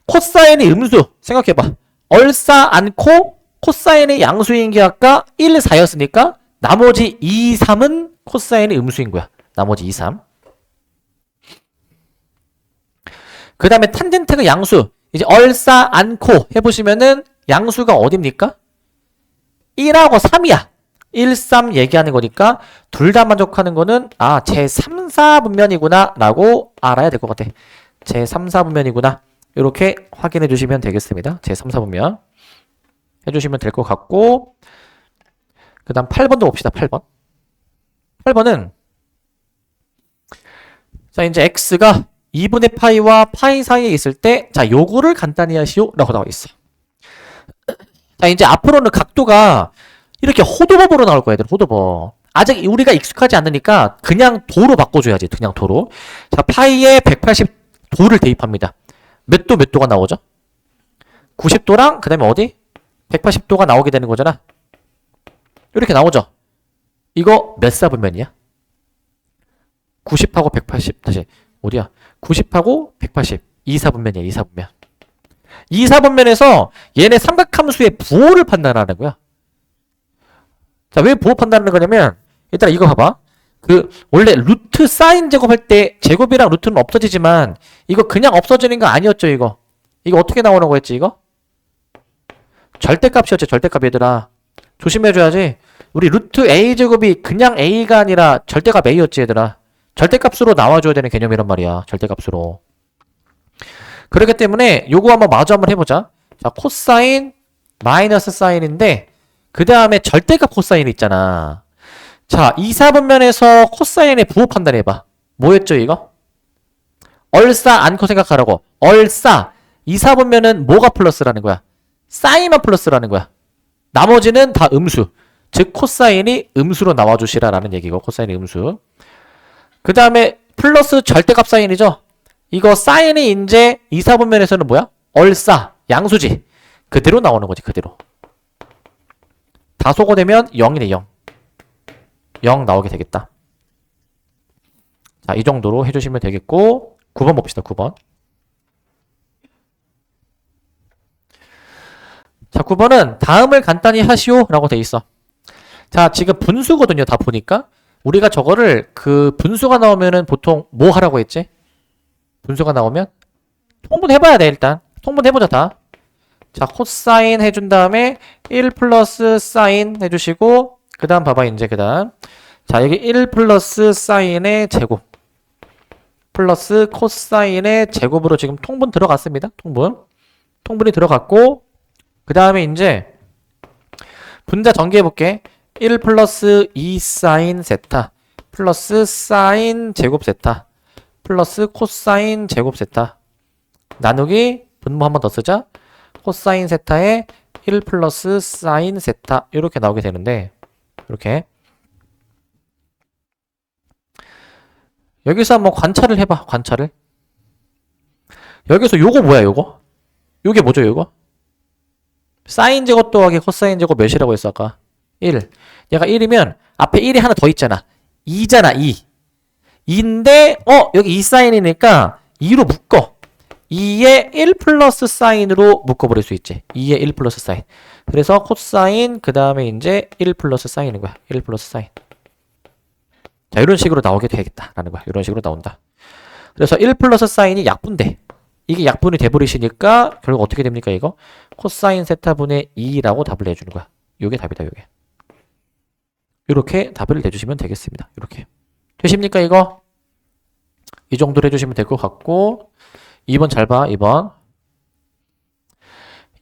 코사인이 음수. 생각해봐. 얼싸 않고 코사인이 양수인 게 아까 1, 4였으니까 나머지 2, 3은 코사인이 음수인 거야. 나머지 2, 3. 그 다음에 탄젠트가 양수. 이제 얼싸 않고 해보시면은 양수가 어딥니까? 1하고 3이야. 1, 3 얘기하는 거니까 둘 다 만족하는 거는 제 3, 4분면이구나 라고 알아야 될 것 같아. 제 3, 4분면이구나. 이렇게 확인해 주시면 되겠습니다. 제 3, 4분면 해주시면 될 것 같고 그 다음 8번도 봅시다. 8번. 8번은 자 이제 x가 2분의 파이와 파이 사이에 있을 때 자 요거를 간단히 하시오 라고 나와 있어. 자 이제 앞으로는 각도가 이렇게 호도법으로 나올 거야. 얘들 호도법. 아직 우리가 익숙하지 않으니까 그냥 도로 바꿔줘야지. 그냥 도로. 자 파이에 180도를 대입합니다. 몇 도 몇 도가 나오죠? 90도랑 그 다음에 어디? 180도가 나오게 되는 거잖아. 이렇게 나오죠? 이거 몇 사분면이야? 90하고 180 다시 어디야? 90하고 180 2사분면이야. 2사분면. 2사분면에서 얘네 삼각함수의 부호를 판단하는 거야. 자, 왜 부호 판단하는 거냐면 일단 이거 봐봐. 그 원래 루트 사인 제곱할 때 제곱이랑 루트는 없어지지만 이거 그냥 없어지는 거 아니었죠. 이거 어떻게 나오는 거였지? 이거 절대값이었지. 절대값. 얘들아 조심해줘야지. 우리 루트 a 제곱이 그냥 a가 아니라 절대값 a였지. 얘들아 절대값으로 나와줘야 되는 개념이란 말이야. 절대값으로. 그렇기 때문에 요거 한번 마저 한번 해보자. 자 코사인 마이너스 사인인데 그 다음에 절대값 코사인 있잖아. 자 2사분면에서 코사인의 부호 판단해봐. 뭐였죠 이거? 얼싸 않고 생각하라고. 얼싸 2사분면은 뭐가 플러스라는 거야? 사인만 플러스라는 거야. 나머지는 다 음수. 즉 코사인이 음수로 나와주시라라는 얘기고 코사인이 음수. 그 다음에 플러스 절대값 사인이죠. 이거 사인이 이제 2사분면에서는 뭐야? 얼싸 양수지. 그대로 나오는 거지. 그대로. 다소거되면 0이네. 0. 0 나오게 되겠다. 자, 이 정도로 해주시면 되겠고 9번 봅시다. 9번. 자, 9번은 다음을 간단히 하시오 라고 돼 있어. 자, 지금 분수거든요. 다 보니까. 우리가 저거를 그 분수가 나오면은 보통 뭐 하라고 했지? 분수가 나오면 통분해봐야 돼. 일단 통분해보자 다. 자, 코사인 해준 다음에 1 플러스 사인 해주시고 그 다음 봐봐 이제 그 다음 자 여기 1 플러스 사인의 제곱 플러스 코사인의 제곱으로 지금 통분 들어갔습니다. 통분이 들어갔고 그 다음에 이제 분자 전개해볼게. 1 플러스 2 사인 세타 플러스 사인 제곱 세타 플러스 코사인 제곱 세타 나누기 분모 한 번 더 쓰자. 코사인 세타에 1 플러스 사인 세타 이렇게 나오게 되는데 이렇게 여기서 한번 관찰을 해봐. 관찰을 여기서 요거 뭐야 요거? 요게 뭐죠 요거? 사인 제곱 더하기 코사인 제곱 몇이라고 했어 아까? 1 얘가 1이면 앞에 1이 하나 더 있잖아 2잖아 2 2인데 여기 2 사인이니까 2로 묶어 2에 1 플러스 사인으로 묶어버릴 수 있지 2에 1 플러스 사인 그래서 코사인 그 다음에 이제 1 플러스 사인인 거야 1 플러스 사인 자 이런 식으로 나오게 되겠다라는 거야 이런 식으로 나온다 그래서 1 플러스 사인이 약분돼 이게 약분이 돼버리시니까 결국 어떻게 됩니까 이거? 코사인 세타분의 2라고 답을 내주는 거야 요게 답이다 요게 이렇게 답을 내주시면 되겠습니다 이렇게 되십니까 이거? 이 정도로 해주시면 될 것 같고 2번 잘 봐, 2번.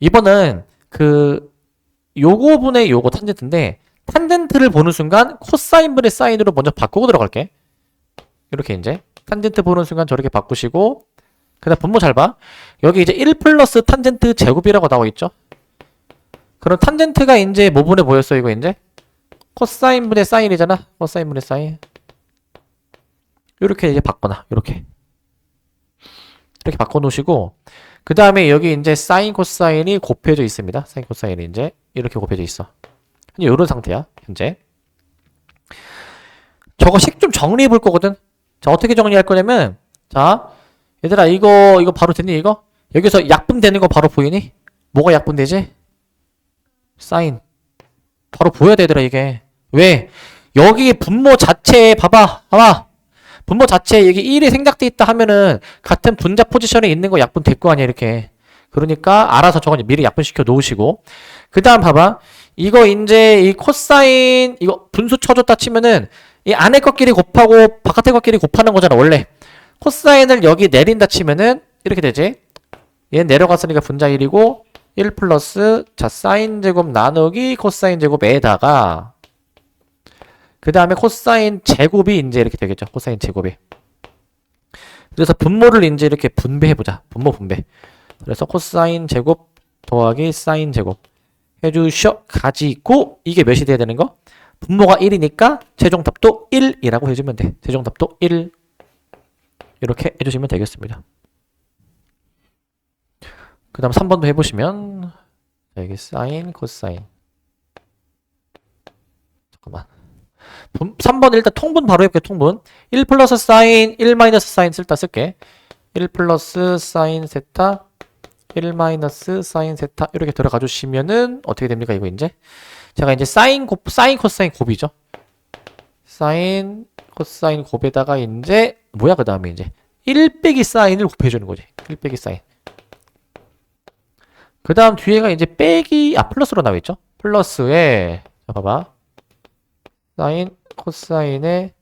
2번은 요거 분의 요거 탄젠트인데 탄젠트를 보는 순간 코사인 분의 사인으로 먼저 바꾸고 들어갈게. 이렇게 이제 탄젠트 보는 순간 저렇게 바꾸시고 그 다음 분모 잘 봐. 여기 이제 1 플러스 탄젠트 제곱이라고 나와 있죠. 그럼 탄젠트가 이제 뭐 분의 뭐였어 이거 이제? 코사인 분의 사인이잖아. 코사인 분의 사인. 이렇게 이제 바꿔놔. 이렇게 바꿔놓으시고 그 다음에 여기 이제 사인 코사인이 곱해져 있습니다. 사인 코사인이 이제 이렇게 곱해져 있어. 이런 상태야 현재. 저거 식 좀 정리해 볼 거거든. 자 어떻게 정리할 거냐면 자 얘들아 이거 바로 됐니 이거? 여기서 약분되는 거 바로 보이니? 뭐가 약분되지? 사인 바로 보여야 되더라 이게. 왜? 여기 분모 자체에 봐봐 분모 자체에 여기 1이 생략돼 있다 하면은 같은 분자 포지션에 있는 거 약분 될 거 아니야 이렇게. 그러니까 알아서 저거 미리 약분시켜 놓으시고 그 다음 봐봐 이거 이제 이 코사인 이거 분수 쳐줬다 치면은 이 안에 것끼리 곱하고 바깥에 것끼리 곱하는 거잖아 원래. 코사인을 여기 내린다 치면은 이렇게 되지. 얘는 내려갔으니까 분자 1이고 1 플러스 자 사인 제곱 나누기 코사인 제곱에다가 그 다음에 코사인 제곱이 이제 이렇게 되겠죠. 코사인 제곱이. 그래서 분모를 이제 이렇게 분배해보자. 분배. 그래서 코사인 제곱 더하기 사인 제곱 해주셔 가지고 이게 몇이 돼야 되는 거? 분모가 1이니까 최종답도 1이라고 해주면 돼. 최종답도 1 이렇게 해주시면 되겠습니다. 그 다음 3번도 해보시면 여기 사인 코사인 잠깐만 3번 일단 통분 바로 해볼게. 통분 1 플러스 사인 1 마이너스 사인 쓸게 1 플러스 사인 세타 1 마이너스 사인 세타 이렇게 들어가 주시면은 어떻게 됩니까 이거 이제 제가 이제 사인 코사인 곱이죠. 사인 코사인 곱에다가 이제 뭐야 그 다음에 이제 1 빼기 사인을 곱해주는 거지. 1 빼기 사인 그 다음 뒤에가 이제 빼기 플러스로 나와 있죠. 플러스에 자 봐봐 사인 코사인에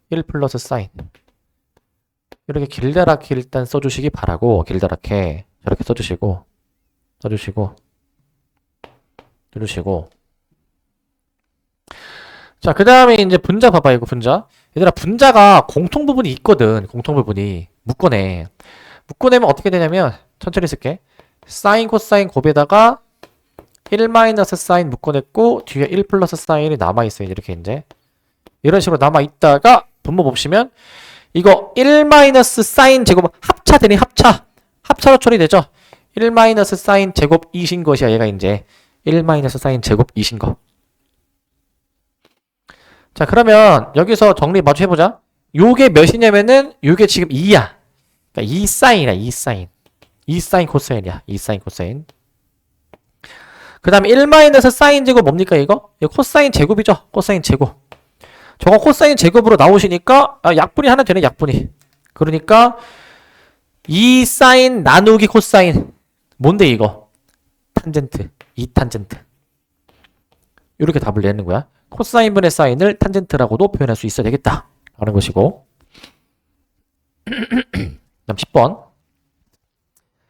1 플러스 사인 이렇게 길다랗게 일단 써주시기 바라고 길다랗게 저렇게 써주시고 자 그 다음에 이제 분자 봐봐 이거 분자 얘들아 분자가 공통부분이 있거든. 공통부분이 묶어내면 어떻게 되냐면 천천히 쓸게. 사인 코사인 곱에다가 1 마이너스 사인 묶어냈고 뒤에 1 플러스 사인이 남아있어요. 이렇게 이제 이런 식으로 남아있다가 분모 봅시면 이거 1 마이너스 사인 제곱 합차되니 합차로 처리되죠. 1 마이너스 사인 제곱 2신 것이야. 얘가 이제 1 마이너스 사인 제곱 2신 거. 자 그러면 여기서 정리 마주 해보자. 요게 몇이냐면은 요게 지금 2야. 그러니까 2 사인이야. 2 사인 코사인이야. 2 사인 코사인. 그 다음에 1 마이너스 사인 제곱 뭡니까 이거? 이거 코사인 제곱이죠. 코사인 제곱. 저거 코사인 제곱으로 나오시니까 약분이 하나 되네. 약분이. 그러니까 2 사인 나누기 코사인. 뭔데 이거? 탄젠트. 2탄젠트. 이렇게 답을 내는 거야. 코사인분의 사인을 탄젠트라고도 표현할 수 있어야 되겠다 라는 것이고. 다음 10번.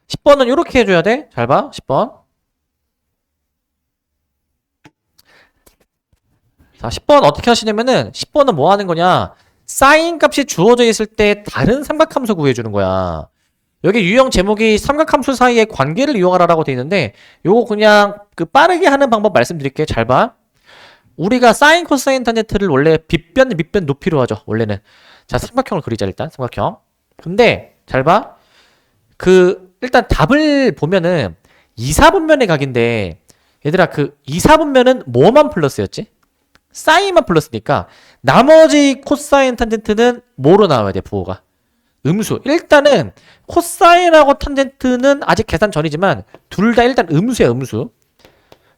10번은 이렇게 해줘야 돼. 잘 봐. 10번. 자, 10번 어떻게 하시냐면은 10번은 뭐 하는 거냐? 사인 값이 주어져 있을 때 다른 삼각함수 구해주는 거야. 여기 유형 제목이 삼각함수 사이의 관계를 이용하라라고 돼 있는데 요거 그냥 그 빠르게 하는 방법 말씀드릴게요. 잘 봐. 우리가 사인, 코사인, 탄젠트를 원래 빗변, 밑변 높이로 하죠. 원래는. 자, 삼각형을 그리자 일단. 삼각형. 근데 잘 봐. 일단 답을 보면은 2, 4분면의 각인데 얘들아 2, 4분면은 뭐만 플러스였지? 사인만 플러스니까 나머지 코사인, 탄젠트는 뭐로 나와야 돼? 부호가. 음수. 일단은 코사인하고 탄젠트는 아직 계산 전이지만 둘 다 일단 음수야. 음수.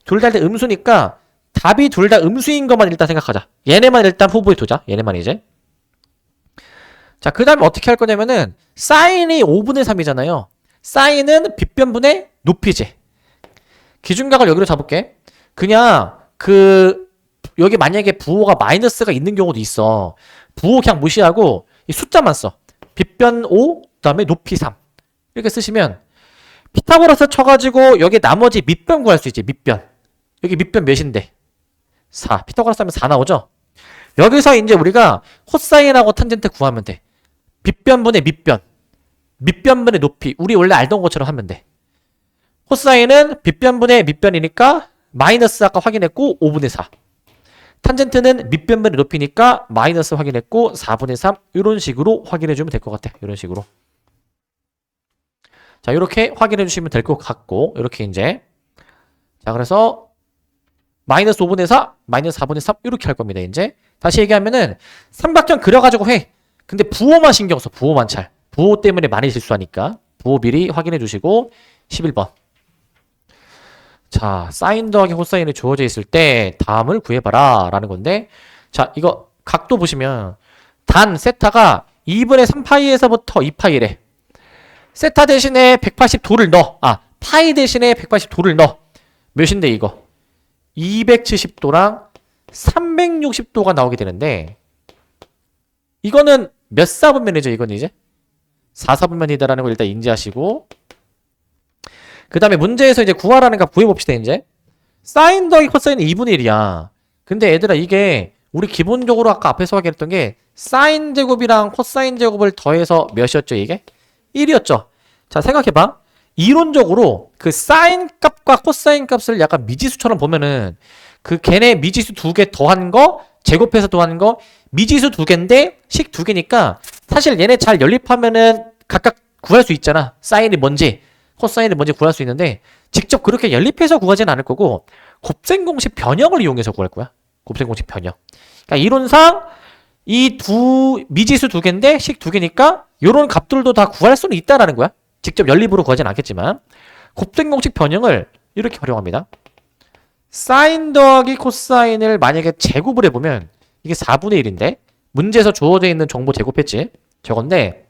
둘 다 일단 음수니까 답이 둘 다 음수인 것만 일단 생각하자. 얘네만 일단 후보에 두자. 얘네만 이제. 자, 그 다음에 어떻게 할 거냐면은 사인이 5분의 3이잖아요. 사인은 빗변분의 높이지. 기준각을 여기로 잡을게. 그냥 여기 만약에 부호가 마이너스가 있는 경우도 있어. 부호 그냥 무시하고 이 숫자만 써. 빗변 5, 그 다음에 높이 3. 이렇게 쓰시면 피타고라스 쳐가지고 여기 나머지 밑변 구할 수 있지. 밑변. 여기 밑변 몇인데? 4. 피타고라스 하면 4 나오죠? 여기서 이제 우리가 코사인하고 탄젠트 구하면 돼. 빗변분의 밑변. 밑변분의 높이. 우리 원래 알던 것처럼 하면 돼. 코사인은 빗변분의 밑변이니까 마이너스 아까 확인했고 5분의 4. 탄젠트는 밑변분의 높이니까 마이너스 확인했고 4분의 3. 이런 식으로 확인해주면 될 것 같아. 이런 식으로. 자, 이렇게 확인해주시면 될 것 같고 이렇게 이제 자, 그래서 마이너스 5분의 4, 마이너스 4분의 3 이렇게 할 겁니다. 이제 다시 얘기하면은 삼각형 그려가지고 해. 근데 부호만 신경 써. 부호만 잘. 부호 때문에 많이 실수하니까 부호 미리 확인해 주시고 11번. 자, 사인 더하기 코사인이 주어져 있을 때 다음을 구해봐라 라는 건데 자, 이거 각도 보시면 단 세타가 2분의 3파이에서부터 2파이래. 세타 대신에 180도를 넣어. 파이 대신에 180도를 넣어. 몇인데 이거? 270도랑 360도가 나오게 되는데 이거는 몇 사분면이죠? 이건 이제 4사분면이다라는 걸 일단 인지하시고 그 다음에 문제에서 이제 구하라는 값 구해봅시다. 이제 사인 더하기 코사인은 2분의 1이야. 근데 얘들아 이게 우리 기본적으로 아까 앞에서 확인했던 게 사인 제곱이랑 코사인 제곱을 더해서 몇이었죠? 이게? 1이었죠? 자, 생각해봐. 이론적으로 그 사인 값과 코사인 값을 약간 미지수처럼 보면은 걔네 미지수 두 개 더한 거 제곱해서 더한 거 미지수 두 개인데 식 두 개니까 사실 얘네 잘 연립하면은 각각 구할 수 있잖아. 사인이 뭔지 코사인이 뭔지 구할 수 있는데 직접 그렇게 연립해서 구하지는 않을 거고 곱셈 공식 변형을 이용해서 구할 거야. 곱셈 공식 변형. 그러니까 이론상 이 미지수 두 개인데 식 두 개니까 요런 값들도 다 구할 수는 있다라는 거야. 직접 연립으로 구하진 않겠지만 곱셈 공식 변형을 이렇게 활용합니다. 사인 더하기 코사인을 만약에 제곱을 해보면 이게 4분의 1인데 문제에서 주어져 있는 정보 제곱했지. 저건데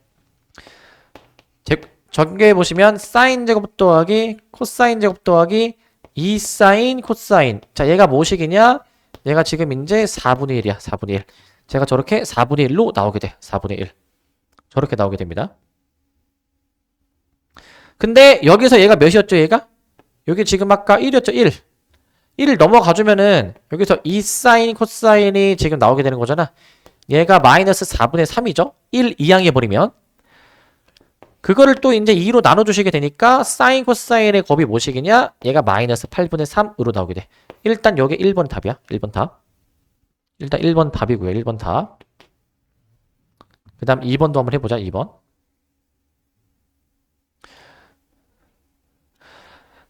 저게 보시면 사인 제곱 더하기 코사인 제곱 더하기 2 사인 코사인. 자, 얘가 뭐식이냐? 얘가 지금 이제 4분의 1이야. 4분의 1. 제가 저렇게 4분의 1로 나오게 돼. 4분의 1. 저렇게 나오게 됩니다. 근데 여기서 얘가 몇이었죠? 얘가? 여기 지금 아까 1이었죠? 1. 1을 넘어가주면은 여기서 2 사인 코사인이 지금 나오게 되는 거잖아. 얘가 마이너스 4분의 3이죠? 1 이항해버리면 그거를 또 이제 2로 나눠주시게 되니까 사인 코사인의 곱이 뭐식이냐? 얘가 마이너스 8분의 3으로 나오게 돼. 일단 여기 1번 답이야. 1번 답. 일단 1번 답이고요. 1번 답. 그 다음 2번도 한번 해보자. 2번.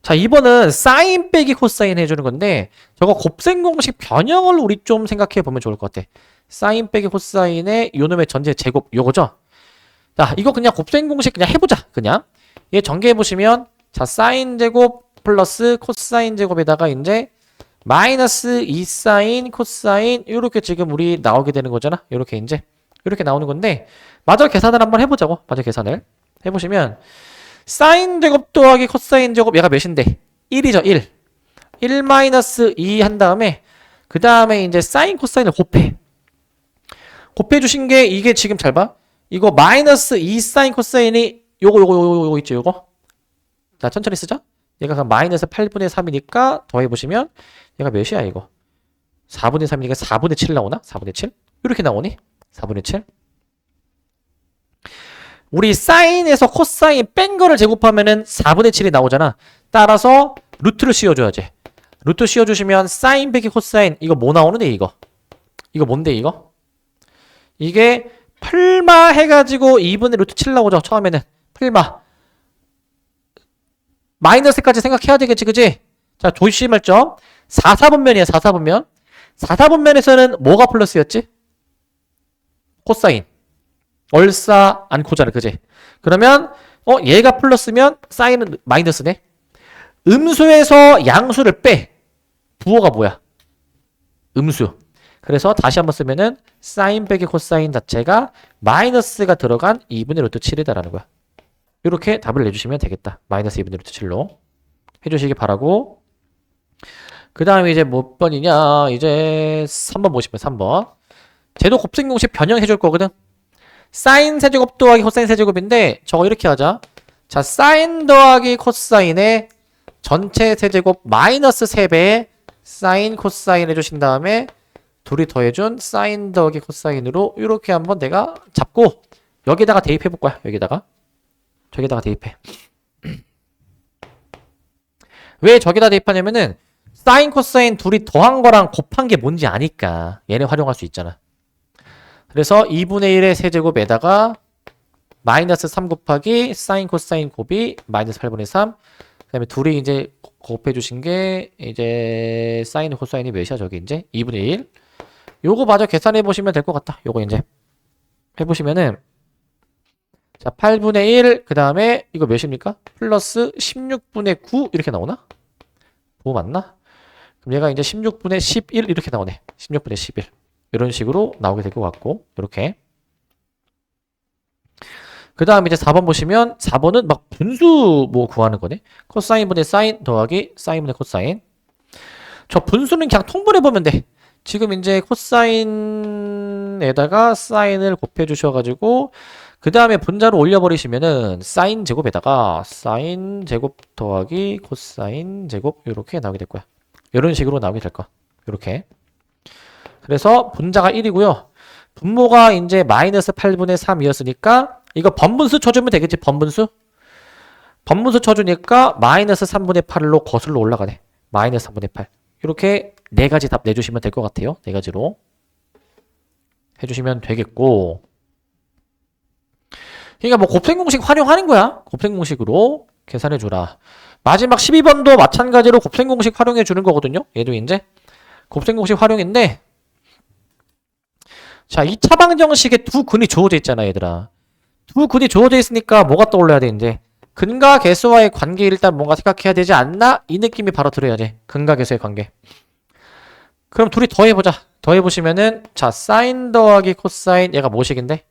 자, 2번은 사인 빼기 코사인 해주는 건데 저거 곱셈 공식 변형을 우리 좀 생각해 보면 좋을 것 같아. 사인 빼기 코사인의 요놈의 전체 제곱 요거죠? 자, 이거 그냥 곱셈 공식 그냥 해보자. 그냥 얘 전개해 보시면 자, 사인 제곱 플러스 코사인 제곱에다가 이제 마이너스 2 사인 코사인 이렇게 지금 우리 나오게 되는 거잖아. 이렇게 이제 이렇게 나오는 건데 마저 계산을 한번 해보자고. 마저 계산을 해보시면 사인 제곱 더하기 코사인 제곱 얘가 몇인데 1이죠. 1 마이너스 2 한 다음에 그 다음에 이제 사인 코사인을 곱해 주신 게 이게 지금 잘 봐. 이거 마이너스 2 사인 코사인이 요거 있죠. 요거. 자, 천천히 쓰자. 얘가 그럼 마이너스 8분의 3이니까 더해보시면 얘가 몇이야 이거. 4분의 3이니까 4분의 7 나오나? 4분의 7? 이렇게 나오니? 4분의 7? 우리 사인에서 코사인 뺀 거를 제곱하면은 4분의 7이 나오잖아. 따라서 루트를 씌워줘야지. 루트 씌워주시면 사인 빼기 코사인 이거 뭐 나오는데 이거? 이거 뭔데 이거? 이게 풀마 해가지고 2분의 루트 7 나오죠. 처음에는 풀마 마이너스까지 생각해야 되겠지 그지? 자 조심할 점 4, 4분면이야 4, 4분면 4, 4분면에서는 뭐가 플러스였지? 코사인 얼싸 않고잖아 그지? 그러면 얘가 플러스면 사인은 마이너스네. 음수에서 양수를 빼 부호가 뭐야? 음수. 그래서 다시 한번 쓰면은 사인 빼기 코사인 자체가 마이너스가 들어간 2분의 루트 7이다라는 거야. 이렇게 답을 내주시면 되겠다. 마이너스 2분의 루트 7로 해주시기 바라고. 그 다음에 이제 몇 번이냐? 이제 3번 보시면 3번. 제도 곱셈 공식 변형해 줄 거거든. 사인 세제곱 더하기 코사인 세제곱인데 저거 이렇게 하자. 자, 사인 더하기 코사인의 전체 세제곱 마이너스 3배에 사인 코사인 해주신 다음에 둘이 더해준 사인 더하기 코사인으로 이렇게 한번 내가 잡고 여기다가 대입해 볼 거야. 저기다가 대입해. 왜 저기다 대입하냐면은 사인 코사인 둘이 더한 거랑 곱한 게 뭔지 아니까 얘네 활용할 수 있잖아. 그래서 2분의 1의 세제곱에다가 마이너스 3 곱하기 사인 코사인 곱이 마이너스 8분의 3. 그 다음에 둘이 이제 곱해 주신 게 이제 사인 코사인이 몇이야 저기 이제 2분의 1. 요거 마저 계산해 보시면 될 것 같다. 요거 이제 해보시면은 자 8분의 1 그 다음에 이거 몇입니까? 플러스 16분의 9 이렇게 나오나? 뭐 맞나? 그럼 얘가 이제 16분의 11 이렇게 나오네. 16분의 11 이런 식으로 나오게 될 것 같고 이렇게. 그 다음 이제 4번 보시면 4번은 막 분수 뭐 구하는 거네. 코사인분의 사인 더하기 사인분의 코사인. 저 분수는 그냥 통분해 보면 돼. 지금 이제 코사인에다가 사인을 곱해 주셔가지고 그 다음에 분자로 올려버리시면은 사인 제곱에다가 사인 제곱 더하기 코사인 제곱 이렇게 나오게 될 거야. 이런 식으로 나오게 될 거야. 이렇게. 그래서 분자가 1이고요. 분모가 이제 마이너스 8분의 3이었으니까 이거 번분수 쳐주면 되겠지. 번분수 쳐주니까 마이너스 3분의 8로 거슬러 올라가네. 마이너스 3분의 8 이렇게 네 가지 답 내주시면 될 것 같아요. 네 가지로 해주시면 되겠고 그러니까 뭐 곱셈 공식 활용하는 거야. 곱셈 공식으로 계산해주라. 마지막 12번도 마찬가지로 곱셈 공식 활용해주는 거거든요. 얘도 이제 곱셈 공식 활용인데 자, 2차 방정식에 두 근이 주어져 있잖아, 얘들아. 두 근이 주어져 있으니까 뭐가 떠올라야 돼, 이제? 근과 계수와의 관계 일단 뭔가 생각해야 되지 않나? 이 느낌이 바로 들어야 돼. 근과 계수의 관계. 그럼 둘이 더해보자. 더해보시면은, 자, 사인 더하기 코사인, 얘가 뭐식인데?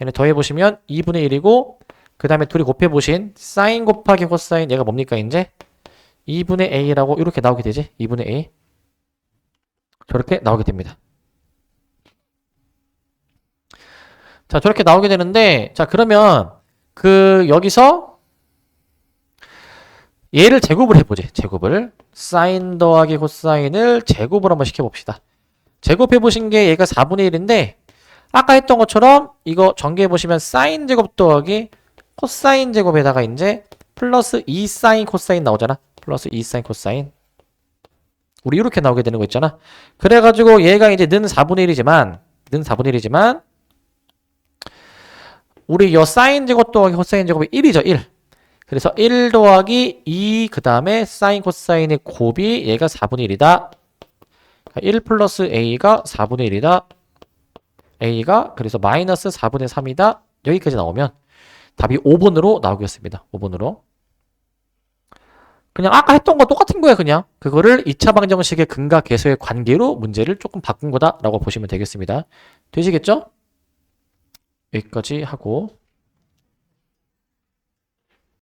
얘네 더해보시면 2분의 1이고, 그 다음에 둘이 곱해보신 사인 곱하기 코사인, 얘가 뭡니까, 이제? 2분의 a라고 이렇게 나오게 되지? 2분의 a. 저렇게 나오게 됩니다. 자, 저렇게 나오게 되는데, 자, 그러면, 여기서, 얘를 제곱을 해보지, 제곱을. 사인 더하기 코사인을 제곱을 한번 시켜봅시다. 제곱해보신 게 얘가 4분의 1인데, 아까 했던 것처럼, 이거 전개해보시면 사인 제곱 더하기 코사인 제곱에다가 이제, 플러스 2 사인 코사인 나오잖아. 플러스 2 사인 코사인. 우리 이렇게 나오게 되는 거 있잖아. 그래가지고 얘가 이제 는 4분의 1이지만, 우리 요 사인 제곱 더하기 코사인 제곱이 1이죠, 1. 그래서 1 더하기 2, 그 다음에 사인 코사인의 곱이 얘가 4분의 1이다. 1 플러스 a가 4분의 1이다. a가 그래서 마이너스 4분의 3이다. 여기까지 나오면 답이 5번으로 나오겠습니다. 5번으로. 그냥 아까 했던 거 똑같은 거야, 그냥. 그거를 2차 방정식의 근과 계수의 관계로 문제를 조금 바꾼 거다라고 보시면 되겠습니다. 되시겠죠? 여기까지 하고